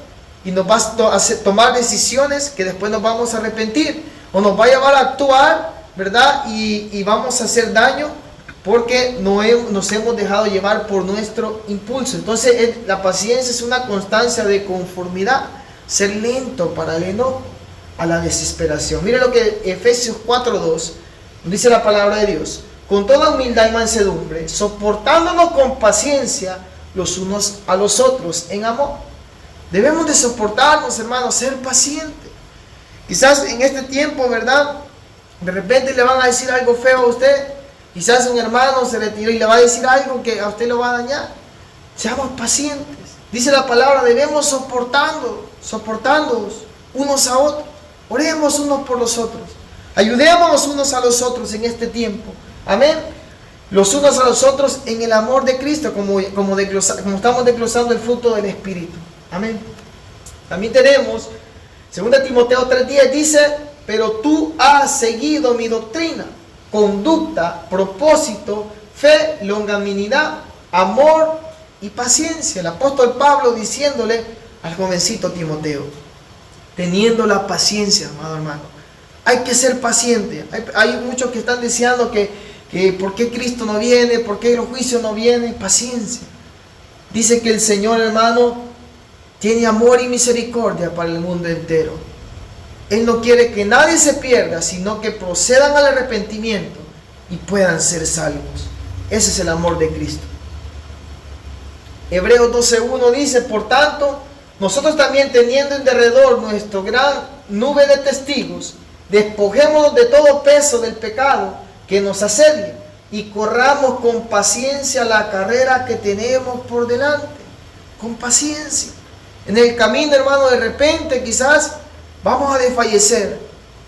[SPEAKER 1] Y nos va a tomar decisiones que después nos vamos a arrepentir. O nos va a llevar a actuar, ¿verdad? Y vamos a hacer daño porque nos hemos dejado llevar por nuestro impulso. Entonces la paciencia es una constancia de conformidad. Ser lento para el enojo, a la desesperación. Mire lo que Efesios 4:2 dice la palabra de Dios: con toda humildad y mansedumbre, soportándonos con paciencia los unos a los otros en amor. Debemos de soportarnos, hermanos, ser pacientes. Quizás en este tiempo, ¿verdad? De repente le van a decir algo feo a usted. Quizás un hermano se retiró y le va a decir algo que a usted lo va a dañar. Seamos pacientes. Dice la palabra, debemos soportándonos unos a otros. Oremos unos por los otros. Ayudémonos unos a los otros en este tiempo. Amén. Los unos a los otros en el amor de Cristo, como estamos desglosando el fruto del Espíritu. Amén. También tenemos 2 Timoteo 3:10, dice: pero tú has seguido mi doctrina, conducta, propósito, fe, longanimidad, amor y paciencia. El apóstol Pablo diciéndole al jovencito Timoteo, teniendo la paciencia, amado hermano. Hay que ser paciente. Hay muchos que están deseando que ¿por qué Cristo no viene? ¿Por qué el juicio no viene? Paciencia. Dice que el Señor, hermano, tiene amor y misericordia para el mundo entero. Él no quiere que nadie se pierda, sino que procedan al arrepentimiento y puedan ser salvos. Ese es el amor de Cristo. Hebreos 12:1 dice, por tanto, nosotros también teniendo en derredor nuestra gran nube de testigos, despojémonos de todo peso del pecado que nos asedia y corramos con paciencia la carrera que tenemos por delante. Con paciencia. En el camino, hermano, de repente quizás vamos a desfallecer.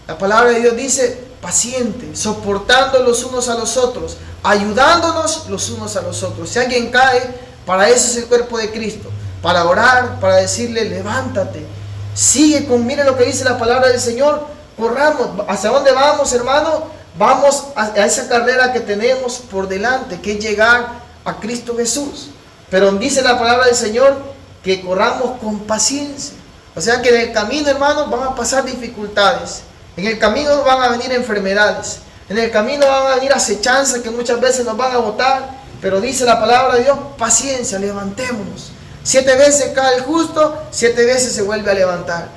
[SPEAKER 1] La palabra de Dios dice, paciente, soportando los unos a los otros, ayudándonos los unos a los otros. Si alguien cae, para eso es el cuerpo de Cristo. Para orar, para decirle, levántate. Sigue con, mire lo que dice la palabra del Señor. Corramos. ¿Hacia dónde vamos, hermano? Vamos a esa carrera que tenemos por delante, que es llegar a Cristo Jesús. Pero dice la palabra del Señor que corramos con paciencia. O sea que en el camino, hermanos, van a pasar dificultades. En el camino van a venir enfermedades. En el camino van a venir acechanzas que muchas veces nos van a botar. Pero dice la palabra de Dios, paciencia, levantémonos. 7 veces cae el justo, 7 veces se vuelve a levantar.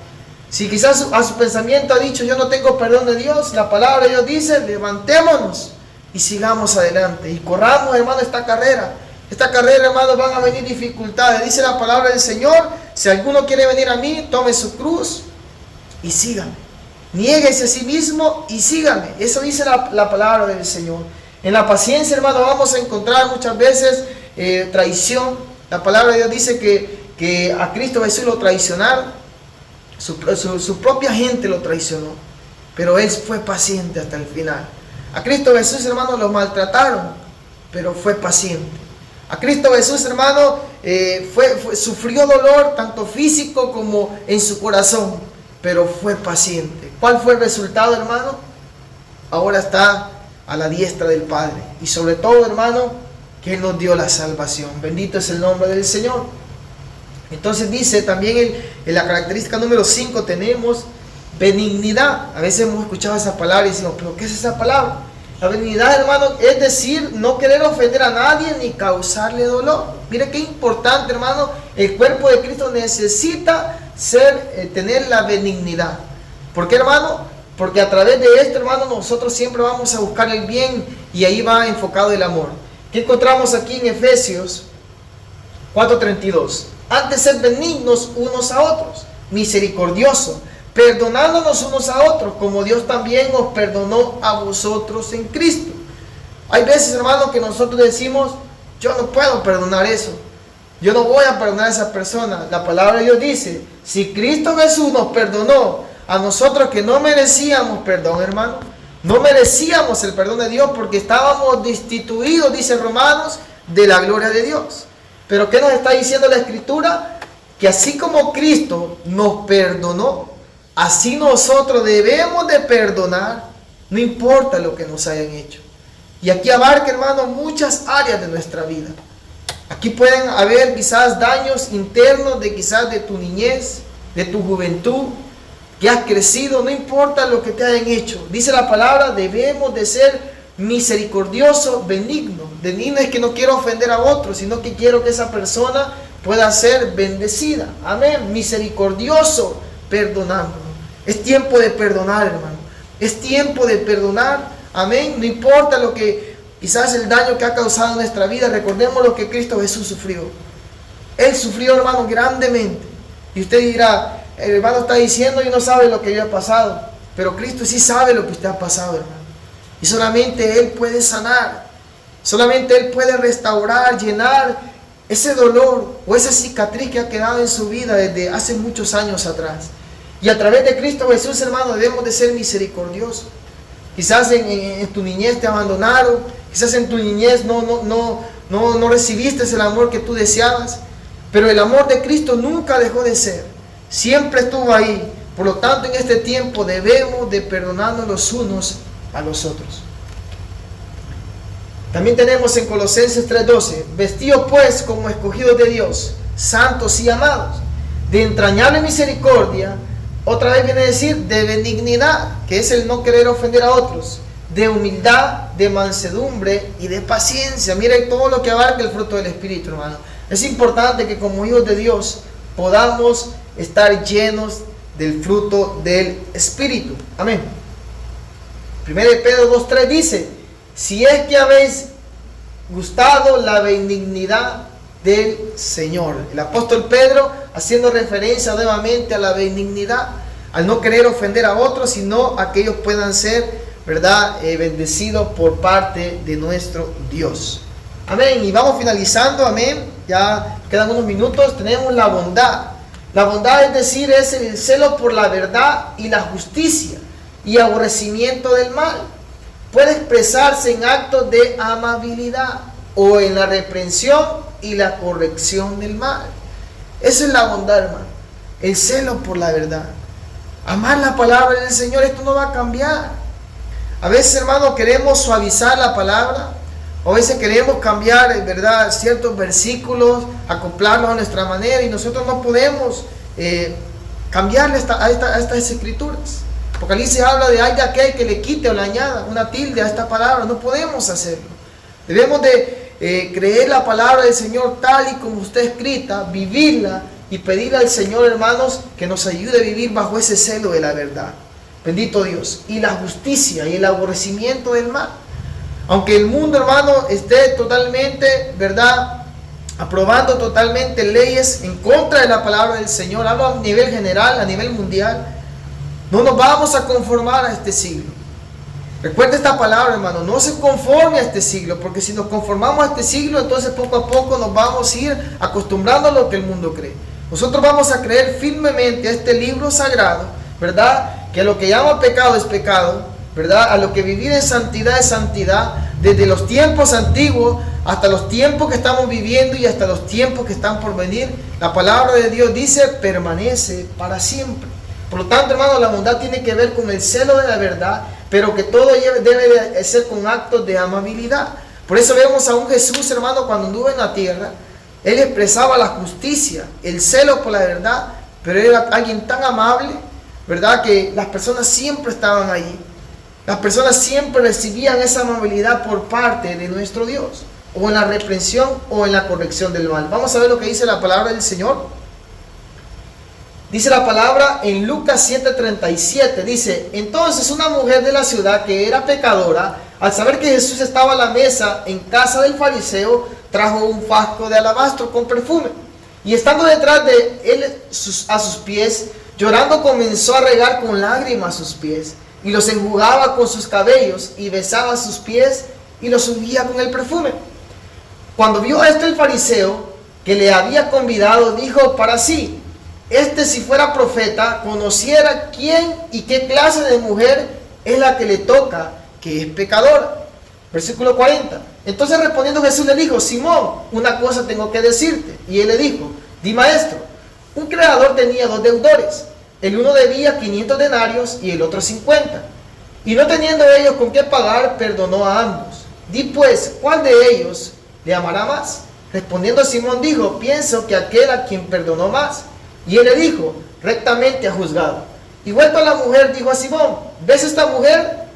[SPEAKER 1] Si quizás a su pensamiento ha dicho, yo no tengo perdón de Dios, la palabra de Dios dice, levantémonos y sigamos adelante. Y corramos, hermano, esta carrera. Esta carrera, hermano, van a venir dificultades. Dice la palabra del Señor, si alguno quiere venir a mí, tome su cruz y sígame. Niéguese a sí mismo y sígame. Eso dice la palabra del Señor. En la paciencia, hermano, vamos a encontrar muchas veces traición. La palabra de Dios dice que a Cristo Jesús lo traicionaron. Su propia gente lo traicionó, pero Él fue paciente hasta el final. A Cristo Jesús, hermano, lo maltrataron, pero fue paciente. A Cristo Jesús, hermano, sufrió dolor tanto físico como en su corazón, pero fue paciente. ¿Cuál fue el resultado, hermano? Ahora está a la diestra del Padre. Y sobre todo, hermano, que Él nos dio la salvación. Bendito es el nombre del Señor. Entonces dice también en la característica número 5 tenemos benignidad. A veces hemos escuchado esa palabra y decimos, ¿pero qué es esa palabra? La benignidad, hermano, es decir, no querer ofender a nadie ni causarle dolor. Mire qué importante, hermano. El cuerpo de Cristo necesita tener la benignidad. ¿Por qué, hermano? Porque a través de esto, hermano, nosotros siempre vamos a buscar el bien y ahí va enfocado el amor. ¿Qué encontramos aquí en Efesios 4:32? Antes sed benignos unos a otros, misericordiosos, perdonándonos unos a otros, como Dios también os perdonó a vosotros en Cristo. Hay veces, hermanos, que nosotros decimos, yo no puedo perdonar eso, yo no voy a perdonar a esa persona. La palabra de Dios dice, si Cristo Jesús nos perdonó a nosotros que no merecíamos perdón, hermano, no merecíamos el perdón de Dios porque estábamos destituidos, dice Romanos, de la gloria de Dios. Pero ¿qué nos está diciendo la Escritura? Que así como Cristo nos perdonó, así nosotros debemos de perdonar, no importa lo que nos hayan hecho. Y aquí abarca, hermano, muchas áreas de nuestra vida. Aquí pueden haber quizás daños internos quizás de tu niñez, de tu juventud, que has crecido, no importa lo que te hayan hecho. Dice la palabra, debemos de ser misericordioso, benigno. Benigno es que no quiero ofender a otros, sino que quiero que esa persona pueda ser bendecida. Amén. Misericordioso, perdonándonos. Es tiempo de perdonar, hermano. Es tiempo de perdonar. Amén. No importa lo que quizás el daño que ha causado en nuestra vida. Recordemos lo que Cristo Jesús sufrió. Él sufrió, hermano, grandemente. Y usted dirá, el hermano está diciendo y no sabe lo que había pasado. Pero Cristo sí sabe lo que usted ha pasado, hermano. Y solamente Él puede sanar, solamente Él puede restaurar, llenar ese dolor o esa cicatriz que ha quedado en su vida desde hace muchos años atrás. Y a través de Cristo Jesús, hermano, debemos de ser misericordiosos. Quizás en tu niñez te abandonaron, quizás en tu niñez no recibiste el amor que tú deseabas, pero el amor de Cristo nunca dejó de ser, siempre estuvo ahí. Por lo tanto, en este tiempo debemos de perdonarnos los unos a los otros. También tenemos en Colosenses 3:12, vestidos pues como escogidos de Dios, santos y amados, de entrañable misericordia, otra vez viene a decir de benignidad, que es el no querer ofender a otros, de humildad, de mansedumbre y de paciencia. Miren todo lo que abarca el fruto del Espíritu, hermano. Es importante que como hijos de Dios podamos estar llenos del fruto del Espíritu. Amén. 1 Pedro 2:3 dice, si es que habéis gustado la benignidad del Señor. El apóstol Pedro haciendo referencia nuevamente a la benignidad, al no querer ofender a otros, sino a que ellos puedan ser, ¿verdad?, bendecidos por parte de nuestro Dios. Amén. Y vamos finalizando, amén. Ya quedan unos minutos. Tenemos la bondad. La bondad, es decir, es el celo por la verdad y la justicia y aborrecimiento del mal. Puede expresarse en actos de amabilidad o en la reprensión y la corrección del mal. Esa es la bondad, hermano. El celo por la verdad. Amar la palabra del Señor, esto no va a cambiar. A veces, hermano, queremos suavizar la palabra. A veces queremos cambiar, ¿verdad?, ciertos versículos, acoplarlos a nuestra manera, y nosotros no podemos cambiarle a estas escrituras. Apocalipsis habla de ay de aquel que le quite o le añada una tilde a esta palabra. No podemos hacerlo. Debemos de creer la palabra del Señor tal y como está escrita, vivirla y pedirle al Señor, hermanos, que nos ayude a vivir bajo ese celo de la verdad. Bendito Dios. Y la justicia y el aborrecimiento del mal. Aunque el mundo, hermano, esté totalmente, ¿verdad?, aprobando totalmente leyes en contra de la palabra del Señor, hablo a nivel general, a nivel mundial, no nos vamos a conformar a este siglo. Recuerda esta palabra, hermano, no se conforme a este siglo, porque si nos conformamos a este siglo, entonces poco a poco nos vamos a ir acostumbrando a lo que el mundo cree. Nosotros vamos a creer firmemente a este libro sagrado, ¿verdad?, que lo que llama pecado es pecado, ¿verdad?, a lo que vivir en santidad es santidad, desde los tiempos antiguos hasta los tiempos que estamos viviendo y hasta los tiempos que están por venir. La palabra de Dios dice, permanece para siempre. Por lo tanto, hermano, la bondad tiene que ver con el celo de la verdad, pero que todo debe de ser con actos de amabilidad. Por eso vemos a un Jesús, hermano, cuando anduvo en la tierra, él expresaba la justicia, el celo por la verdad, pero era alguien tan amable, ¿verdad?, que las personas siempre estaban allí. Las personas siempre recibían esa amabilidad por parte de nuestro Dios, o en la reprensión o en la corrección del mal. Vamos a ver lo que dice la palabra del Señor. Dice la palabra en Lucas 7:37, dice, entonces una mujer de la ciudad que era pecadora, al saber que Jesús estaba a la mesa en casa del fariseo, trajo un frasco de alabastro con perfume, y estando detrás de él a sus pies, llorando comenzó a regar con lágrimas sus pies, y los enjugaba con sus cabellos, y besaba sus pies, y los ungía con el perfume. Cuando vio esto el fariseo, que le había convidado, dijo para sí, si fuera profeta, conociera quién y qué clase de mujer es la que le toca, que es pecadora. Versículo 40. Entonces respondiendo Jesús le dijo, Simón, una cosa tengo que decirte. Y él le dijo, di maestro. Un creador tenía 2 deudores. El uno debía 500 denarios y el otro 50. Y no teniendo ellos con qué pagar, perdonó a ambos. Di pues, ¿cuál de ellos le amará más? Respondiendo Simón dijo, pienso que aquel a quien perdonó más. Y él le dijo, rectamente ha juzgado. Y vuelto a la mujer, dijo a Simón, ¿ves esta mujer?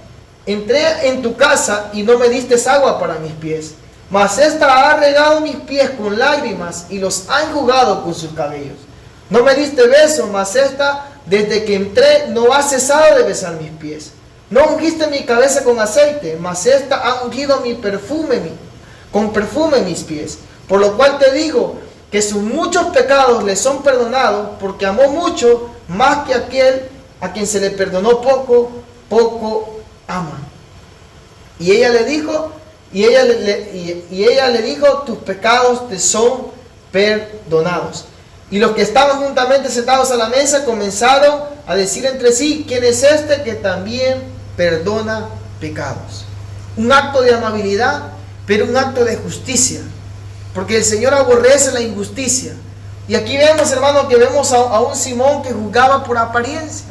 [SPEAKER 1] Entré en tu casa y no me diste agua para mis pies, mas esta ha regado mis pies con lágrimas y los ha enjugado con sus cabellos. No me diste beso, mas esta, desde que entré, no ha cesado de besar mis pies. No ungiste mi cabeza con aceite, mas esta ha ungido con perfume mis pies. Por lo cual te digo, que sus muchos pecados le son perdonados, porque amó mucho, más que aquel a quien se le perdonó poco, poco ama. Y ella le dijo, tus pecados te son perdonados. Y los que estaban juntamente sentados a la mesa comenzaron a decir entre sí, ¿quién es este que también perdona pecados? Un acto de amabilidad, pero un acto de justicia. Porque el Señor aborrece la injusticia. Y aquí vemos, hermano, que vemos a un Simón que juzgaba por apariencia.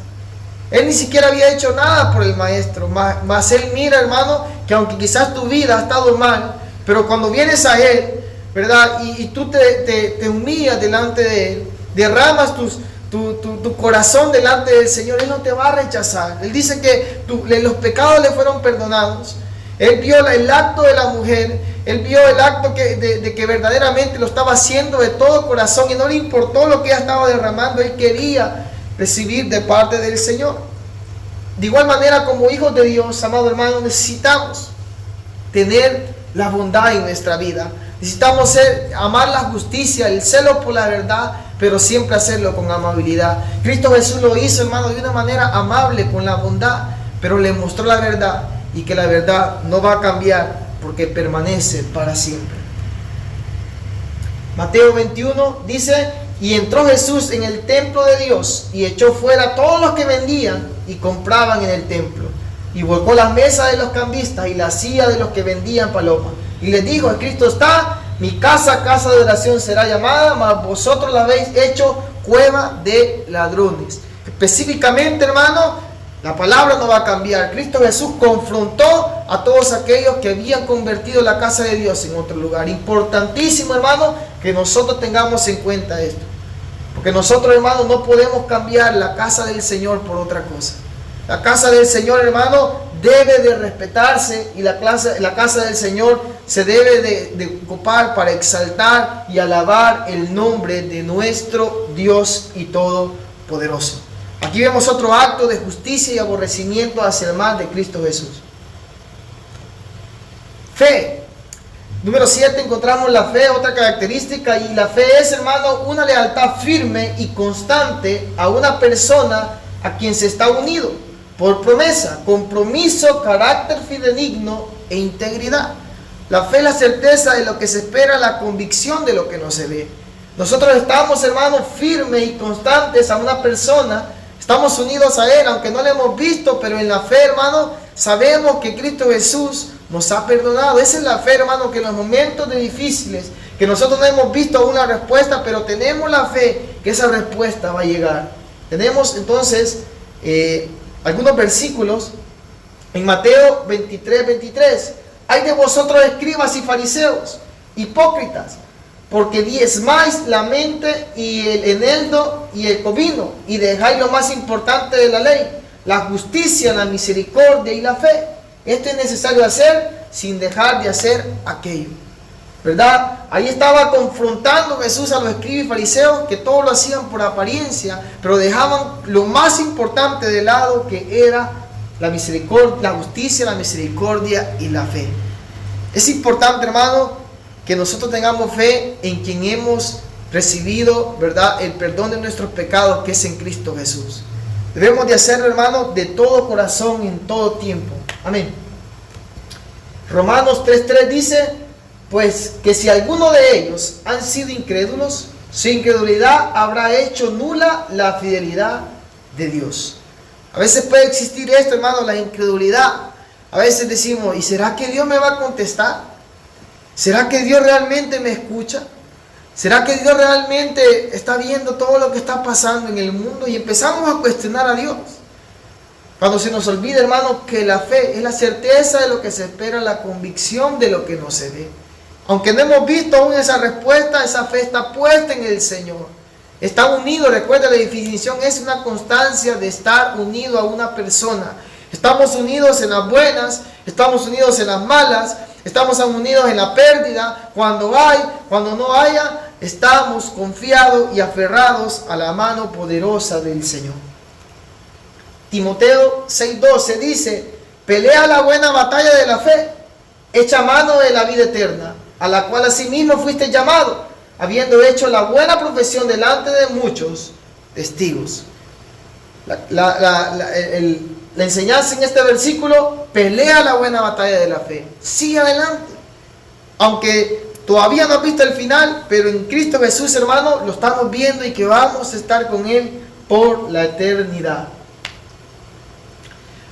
[SPEAKER 1] Él ni siquiera había hecho nada por el maestro. Mas él mira, hermano, que aunque quizás tu vida ha estado mal, Pero cuando vienes a Él, ¿verdad? Y tú te humillas delante de Él, derramas tu corazón delante del Señor, Él no te va a rechazar. Él dice que los pecados le fueron perdonados. Él vio el acto de la mujer, Él vio el acto de que verdaderamente lo estaba haciendo de todo corazón y no le importó lo que ella estaba derramando. Él quería recibir de parte del Señor. De igual manera, como hijos de Dios, amado hermano, necesitamos tener la bondad en nuestra vida. Necesitamos amar la justicia, el celo por la verdad, pero siempre hacerlo con amabilidad. Cristo Jesús lo hizo, hermano, de una manera amable, con la bondad, pero le mostró la verdad, y que la verdad no va a cambiar porque permanece para siempre. Mateo 21 dice: y entró Jesús en el templo de Dios y echó fuera a todos los que vendían y compraban en el templo, y volcó las mesas de los cambistas y la silla de los que vendían palomas, y les dijo: Cristo está, mi casa, casa de oración será llamada, mas vosotros la habéis hecho cueva de ladrones. Específicamente, hermano, la palabra no va a cambiar. Cristo Jesús confrontó a todos aquellos que habían convertido la casa de Dios en otro lugar. Importantísimo, hermano, que nosotros tengamos en cuenta esto. Porque nosotros, hermano, no podemos cambiar la casa del Señor por otra cosa. La casa del Señor, hermano, debe de respetarse, y la casa del Señor se debe de ocupar para exaltar y alabar el nombre de nuestro Dios y Todopoderoso. Aquí vemos otro acto de justicia y aborrecimiento hacia el mal de Cristo Jesús. Fe. Número 7, encontramos la fe, otra característica, y la fe es, hermano, una lealtad firme y constante a una persona a quien se está unido por promesa, compromiso, carácter fidedigno e integridad. La fe es la certeza de lo que se espera, la convicción de lo que no se ve. Nosotros estamos, hermanos, firmes y constantes a una persona. Estamos unidos a Él, aunque no le hemos visto, pero en la fe, hermano, sabemos que Cristo Jesús nos ha perdonado. Esa es la fe, hermano, que en los momentos difíciles, que nosotros no hemos visto una respuesta, pero tenemos la fe que esa respuesta va a llegar. Tenemos entonces algunos versículos en Mateo 23. Hay de vosotros, escribas y fariseos, hipócritas, porque diezmáis la mente y el eneldo y el comino, y dejáis lo más importante de la ley, la justicia, la misericordia y la fe. Esto es necesario hacer sin dejar de hacer aquello. ¿Verdad? Ahí estaba confrontando Jesús a los escribas y fariseos, que todo lo hacían por apariencia, pero dejaban lo más importante de lado, que era la misericordia, la justicia, la misericordia y la fe. Es importante, hermano, que nosotros tengamos fe en quien hemos recibido, ¿verdad?, el perdón de nuestros pecados, que es en Cristo Jesús. Debemos de hacerlo, hermano, de todo corazón, en todo tiempo. Amén. Romanos 3:3 dice: pues que si alguno de ellos han sido incrédulos, su incredulidad habrá hecho nula la fidelidad de Dios. A veces puede existir esto, hermano, la incredulidad. A veces decimos: ¿y será que Dios me va a contestar? ¿Será que Dios realmente me escucha? ¿Será que Dios realmente está viendo todo lo que está pasando en el mundo? Y empezamos a cuestionar a Dios. Cuando se nos olvida, hermano, que la fe es la certeza de lo que se espera, la convicción de lo que no se ve. Aunque no hemos visto aún esa respuesta, esa fe está puesta en el Señor. Está unido, recuerda, la definición es una constancia de estar unido a una persona. Estamos unidos en las buenas, estamos unidos en las malas, estamos unidos en la pérdida, cuando hay, cuando no haya, estamos confiados y aferrados a la mano poderosa del Señor. Timoteo 6:12 dice: pelea la buena batalla de la fe, echa mano de la vida eterna, a la cual asimismo fuiste llamado, habiendo hecho la buena profesión delante de muchos testigos. La enseñanza en este versículo: pelea la buena batalla de la fe, sigue adelante. Aunque todavía no has visto el final, pero en Cristo Jesús, hermano, lo estamos viendo, y que vamos a estar con Él por la eternidad.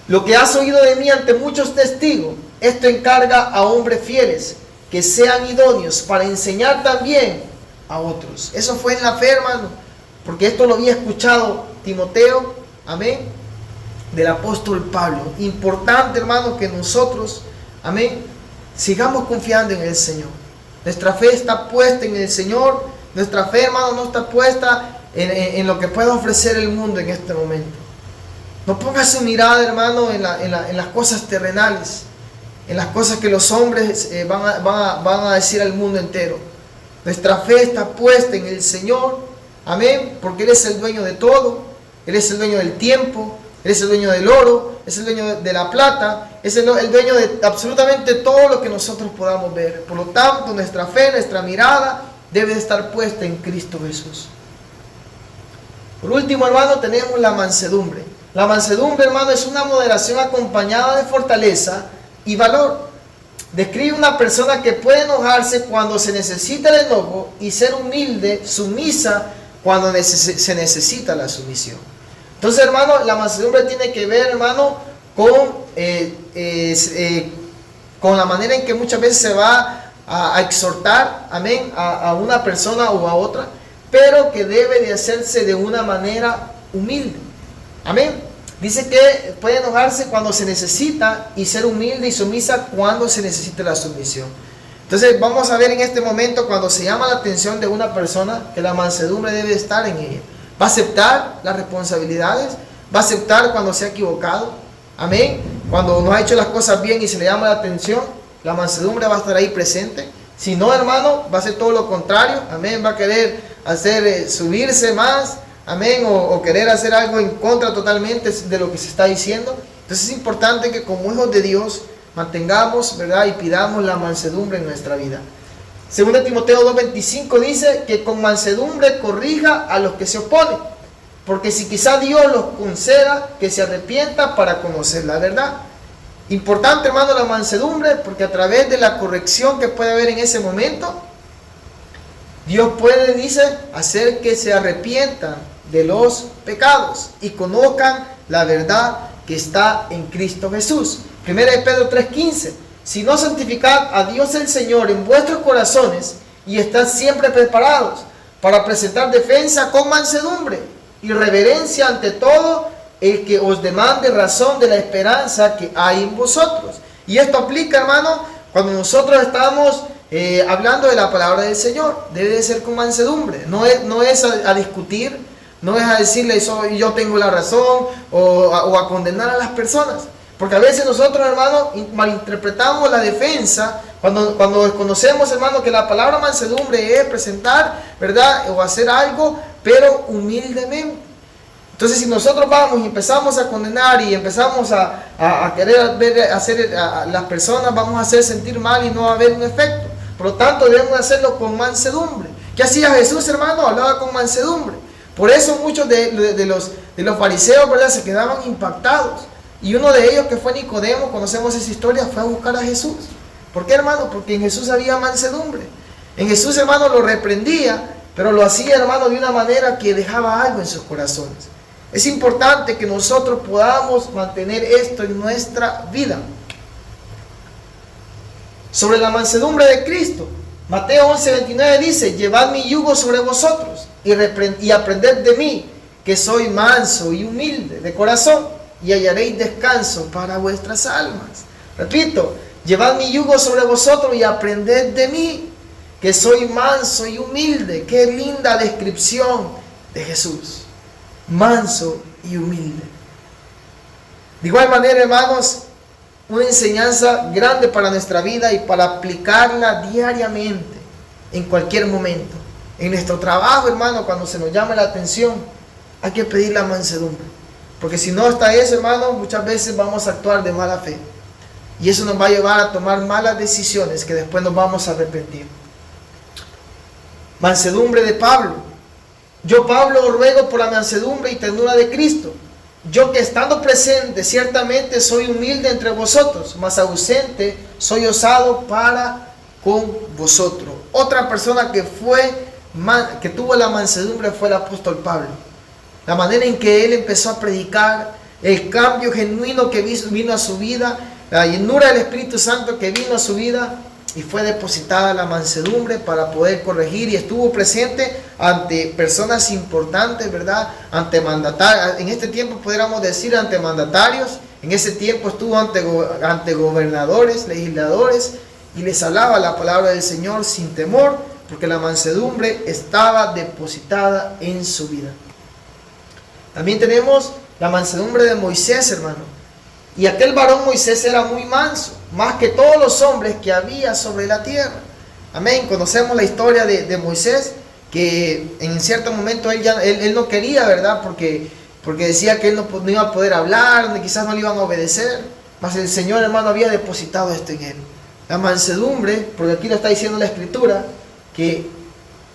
[SPEAKER 1] Lo que has oído de mí ante muchos testigos, esto encarga a hombres fieles, que sean idóneos para enseñar también a otros. Eso fue en la fe, hermano, porque esto lo había escuchado Timoteo, amén, del apóstol Pablo. Importante, hermano, que nosotros, amén, sigamos confiando en el Señor. Nuestra fe está puesta en el Señor. Nuestra fe, hermano, no está puesta en lo que pueda ofrecer el mundo en este momento. No ponga su mirada, hermano, en las cosas terrenales, en las cosas que los hombres van a decir al mundo entero. Nuestra fe está puesta en el Señor, amén, porque Él es el dueño de todo. Él es el dueño del tiempo, Él es el dueño del oro, es el dueño de la plata, es el dueño de absolutamente todo lo que nosotros podamos ver. Por lo tanto, nuestra fe, nuestra mirada debe estar puesta en Cristo Jesús. Por último, hermano, tenemos la mansedumbre. La mansedumbre, hermano, es una moderación acompañada de fortaleza y valor. Describe una persona que puede enojarse cuando se necesita el enojo y ser humilde, sumisa, cuando se necesita la sumisión. Entonces, hermano, la mansedumbre tiene que ver, hermano, con la manera en que muchas veces se va a exhortar, amén, a una persona o a otra, pero que debe de hacerse de una manera humilde, amén. Dice que puede enojarse cuando se necesita y ser humilde y sumisa cuando se necesita la sumisión. Entonces vamos a ver en este momento, cuando se llama la atención de una persona, que la mansedumbre debe estar en ella. Va a aceptar las responsabilidades, va a aceptar cuando se ha equivocado, amén. Cuando no ha hecho las cosas bien y se le llama la atención, la mansedumbre va a estar ahí presente. Si no, hermano, va a ser todo lo contrario, amén. Va a querer subirse más, amén, o querer hacer algo en contra totalmente de lo que se está diciendo. Entonces es importante que como hijos de Dios mantengamos, ¿verdad?, y pidamos la mansedumbre en nuestra vida. 2 Timoteo 2:25 dice que con mansedumbre corrija a los que se oponen, porque si quizá Dios los conceda que se arrepienta para conocer la verdad. Importante, hermano, la mansedumbre, porque a través de la corrección que puede haber en ese momento, Dios puede, dice, hacer que se arrepientan de los pecados y conozcan la verdad que está en Cristo Jesús. 1 Pedro 3:15. Si no, santificad a Dios el Señor en vuestros corazones y estad siempre preparados para presentar defensa con mansedumbre y reverencia ante todo el que os demande razón de la esperanza que hay en vosotros. Y esto aplica, hermano, cuando nosotros estamos hablando de la palabra del Señor. Debe de ser con mansedumbre. No es a discutir, no es a decirle yo tengo la razón o a condenar a las personas. Porque a veces nosotros, hermano, malinterpretamos la defensa cuando conocemos, hermano, que la palabra mansedumbre es presentar, ¿verdad?, o hacer algo, pero humildemente. Entonces, si nosotros vamos y empezamos a condenar y empezamos a querer hacer a las personas, vamos a hacer sentir mal y no va a haber un efecto. Por lo tanto, debemos hacerlo con mansedumbre. ¿Qué hacía Jesús, hermano? Hablaba con mansedumbre. Por eso muchos de los fariseos, ¿verdad?, se quedaban impactados. Y uno de ellos, que fue Nicodemo, conocemos esa historia, fue a buscar a Jesús. ¿Por qué, hermano? Porque en Jesús había mansedumbre. En Jesús, hermano, lo reprendía, pero lo hacía, hermano, de una manera que dejaba algo en sus corazones. Es importante que nosotros podamos mantener esto en nuestra vida. Sobre la mansedumbre de Cristo, Mateo 11:29 dice: llevad mi yugo sobre vosotros y aprended de mí, que soy manso y humilde de corazón, y hallaréis descanso para vuestras almas. Repito, llevad mi yugo sobre vosotros y aprended de mí, que soy manso y humilde. Qué linda descripción de Jesús, manso y humilde. De igual manera, hermanos, una enseñanza grande para nuestra vida y para aplicarla diariamente, en cualquier momento. En nuestro trabajo, hermano, cuando se nos llama la atención, hay que pedir la mansedumbre. Porque si no está eso, hermano, muchas veces vamos a actuar de mala fe. Y eso nos va a llevar a tomar malas decisiones que después nos vamos a arrepentir. Mansedumbre de Pablo. Yo, Pablo, ruego por la mansedumbre y ternura de Cristo. Yo que estando presente, ciertamente soy humilde entre vosotros, mas ausente soy osado para con vosotros. Otra persona que tuvo la mansedumbre fue el apóstol Pablo. La manera en que él empezó a predicar, el cambio genuino que vino a su vida, la llenura del Espíritu Santo que vino a su vida, y fue depositada la mansedumbre para poder corregir, y estuvo presente ante personas importantes, ¿verdad? Ante mandatarios. En este tiempo podríamos decir ante mandatarios. En ese tiempo estuvo ante gobernadores, legisladores, y les hablaba la palabra del Señor sin temor, porque la mansedumbre estaba depositada en su vida. También tenemos la mansedumbre de Moisés, hermano. Y aquel varón Moisés era muy manso, más que todos los hombres que había sobre la tierra. Amén. Conocemos la historia de Moisés, que en cierto momento él no quería, ¿verdad? Porque decía que él no iba a poder hablar, quizás no le iban a obedecer. Mas el Señor, hermano, había depositado esto en él. La mansedumbre, porque aquí lo está diciendo la Escritura, que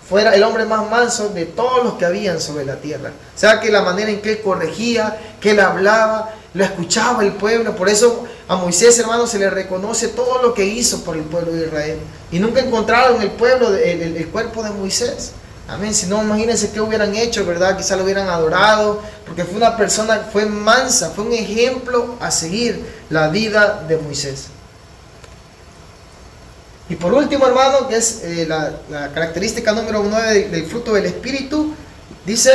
[SPEAKER 1] fuera el hombre más manso de todos los que habían sobre la tierra. O sea, que la manera en que él corregía, que él hablaba, lo escuchaba el pueblo. Por eso a Moisés, hermano, se le reconoce todo lo que hizo por el pueblo de Israel. Y nunca encontraron el cuerpo de Moisés. Amén. Si no, imagínense qué hubieran hecho, ¿verdad? Quizás lo hubieran adorado, porque fue una persona, fue mansa, fue un ejemplo a seguir la vida de Moisés. Y por último, hermano, que es la característica número 9 del fruto del Espíritu, dice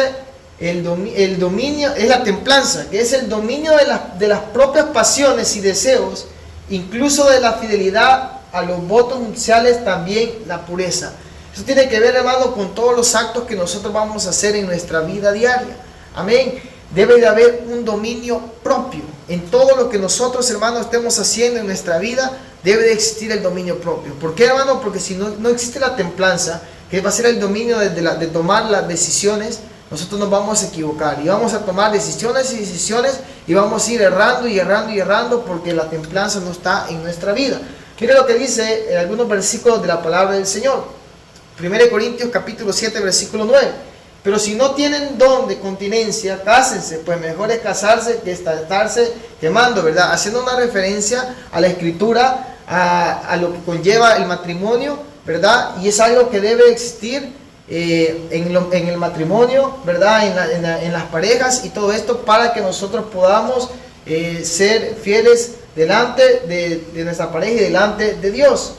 [SPEAKER 1] el dominio, es la templanza, que es el dominio de las propias pasiones y deseos, incluso de la fidelidad a los votos nupciales, también la pureza. Eso tiene que ver, hermano, con todos los actos que nosotros vamos a hacer en nuestra vida diaria. Amén. Debe de haber un dominio propio. En todo lo que nosotros, hermanos, estemos haciendo en nuestra vida, debe de existir el dominio propio. ¿Por qué, hermano? Porque si no existe la templanza, que va a ser el dominio de tomar las decisiones, nosotros nos vamos a equivocar. Y vamos a tomar decisiones y vamos a ir errando porque la templanza no está en nuestra vida. Mire lo que dice en algunos versículos de la palabra del Señor. 1 Corintios capítulo 7, versículo 9. Pero si no tienen don de continencia, cásense, pues mejor es casarse que estarse quemando, ¿verdad? Haciendo una referencia a la Escritura, a lo que conlleva el matrimonio, ¿verdad? Y es algo que debe existir en el matrimonio, ¿verdad? En las parejas y todo esto, para que nosotros podamos ser fieles delante de nuestra pareja y delante de Dios.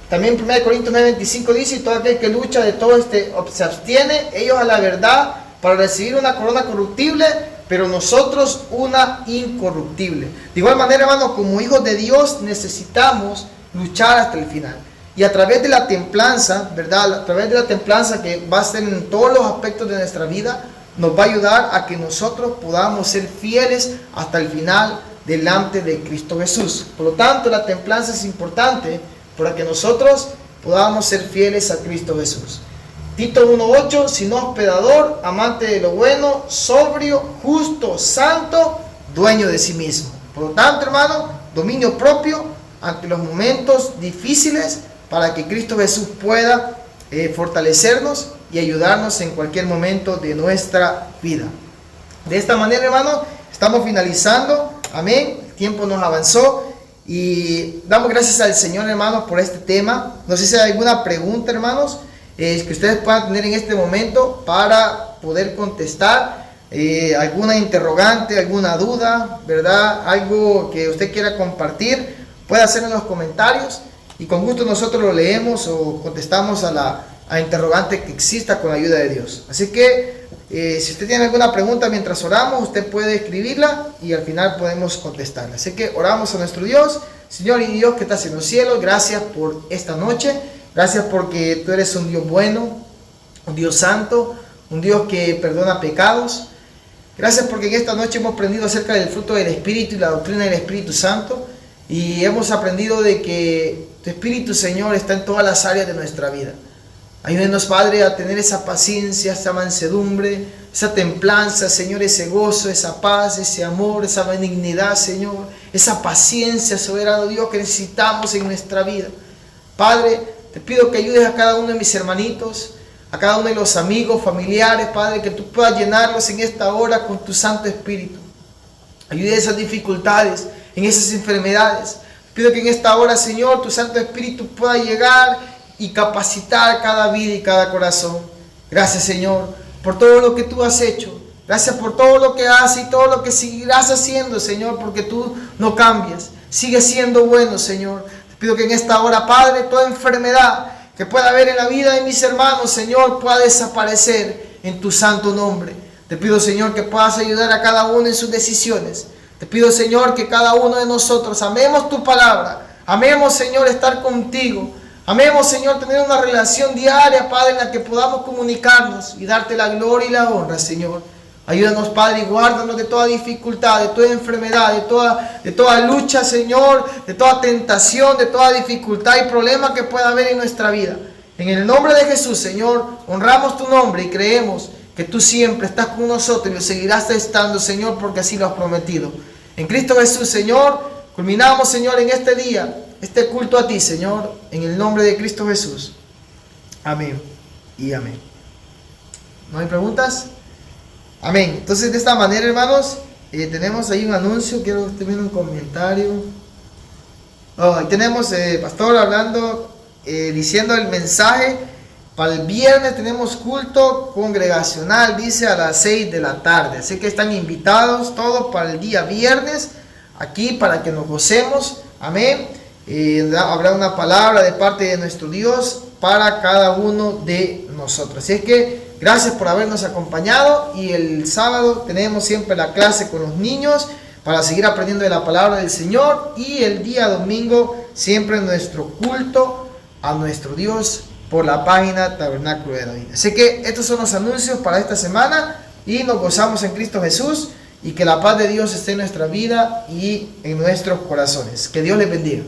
[SPEAKER 1] También 1 Corintios 9:25 dice: y todo aquel que lucha de todo se abstiene, ellos a la verdad, para recibir una corona corruptible, pero nosotros una incorruptible. De igual manera, hermano, como hijos de Dios necesitamos luchar hasta el final. Y a través de la templanza, ¿verdad? A través de la templanza que va a ser en todos los aspectos de nuestra vida, nos va a ayudar a que nosotros podamos ser fieles hasta el final delante de Cristo Jesús. Por lo tanto, la templanza es importante para que nosotros podamos ser fieles a Cristo Jesús. Tito 1:8, sino hospedador, amante de lo bueno, sobrio, justo, santo, dueño de sí mismo. Por lo tanto, hermano, dominio propio ante los momentos difíciles, para que Cristo Jesús pueda fortalecernos y ayudarnos en cualquier momento de nuestra vida. De esta manera, hermano, estamos finalizando. Amén. El tiempo nos avanzó. Y damos gracias al Señor, hermanos, por este tema. No sé si hay alguna pregunta, hermanos, que ustedes puedan tener en este momento para poder contestar. Alguna interrogante, alguna duda, ¿verdad? Algo que usted quiera compartir, puede hacerlo en los comentarios. Y con gusto nosotros lo leemos o contestamos a la interrogante que exista con la ayuda de Dios. Así que si usted tiene alguna pregunta mientras oramos, usted puede escribirla y al final podemos contestarla. Así que oramos a nuestro Dios. Señor y Dios que estás en los cielos, gracias por esta noche. Gracias porque tú eres un Dios bueno, un Dios santo, un Dios que perdona pecados. Gracias porque en esta noche hemos aprendido acerca del fruto del Espíritu y la doctrina del Espíritu Santo. Y hemos aprendido de que tu Espíritu, Señor, está en todas las áreas de nuestra vida. Ayúdenos, Padre, a tener esa paciencia, esa mansedumbre, esa templanza, Señor, ese gozo, esa paz, ese amor, esa benignidad, Señor, esa paciencia, soberano Dios, que necesitamos en nuestra vida. Padre, te pido que ayudes a cada uno de mis hermanitos, a cada uno de los amigos, familiares, Padre, que tú puedas llenarlos en esta hora con tu Santo Espíritu. Ayude a esas dificultades, en esas enfermedades. Pido que en esta hora, Señor, tu Santo Espíritu pueda llegar y capacitar cada vida y cada corazón. Gracias, Señor, por todo lo que tú has hecho. Gracias por todo lo que haces y todo lo que seguirás haciendo, Señor, porque tú no cambias. Sigues siendo bueno, Señor. Te pido que en esta hora, Padre, toda enfermedad que pueda haber en la vida de mis hermanos, Señor, pueda desaparecer en tu santo nombre. Te pido, Señor, que puedas ayudar a cada uno en sus decisiones. Te pido, Señor, que cada uno de nosotros amemos tu palabra, Amemos, Señor, estar contigo. Amemos, Señor, tener una relación diaria, Padre, en la que podamos comunicarnos y darte la gloria y la honra, Señor. Ayúdanos, Padre, y guárdanos de toda dificultad, de toda enfermedad, de toda lucha, Señor, de toda tentación, de toda dificultad y problema que pueda haber en nuestra vida. En el nombre de Jesús, Señor, honramos tu nombre y creemos que tú siempre estás con nosotros y lo seguirás estando, Señor, porque así lo has prometido. En Cristo Jesús, Señor, culminamos, Señor, en este día, este culto a ti, Señor, en el nombre de Cristo Jesús. Amén y amén. ¿No hay preguntas? Amén. Entonces, de esta manera, hermanos, tenemos ahí un anuncio. Quiero terminar un comentario. Ahí tenemos pastor hablando, diciendo el mensaje. Para el viernes tenemos culto congregacional, dice, a las 6 de la tarde. Así que están invitados todos para el día viernes, aquí para que nos gocemos. Amén. Habrá una palabra de parte de nuestro Dios para cada uno de nosotros. Así es que gracias por habernos acompañado, y el sábado tenemos siempre la clase con los niños para seguir aprendiendo de la palabra del Señor, y el día domingo siempre nuestro culto a nuestro Dios por la página Tabernáculo de David. Así que estos son los anuncios para esta semana, y nos gozamos en Cristo Jesús, y que la paz de Dios esté en nuestra vida y en nuestros corazones. Que Dios les bendiga.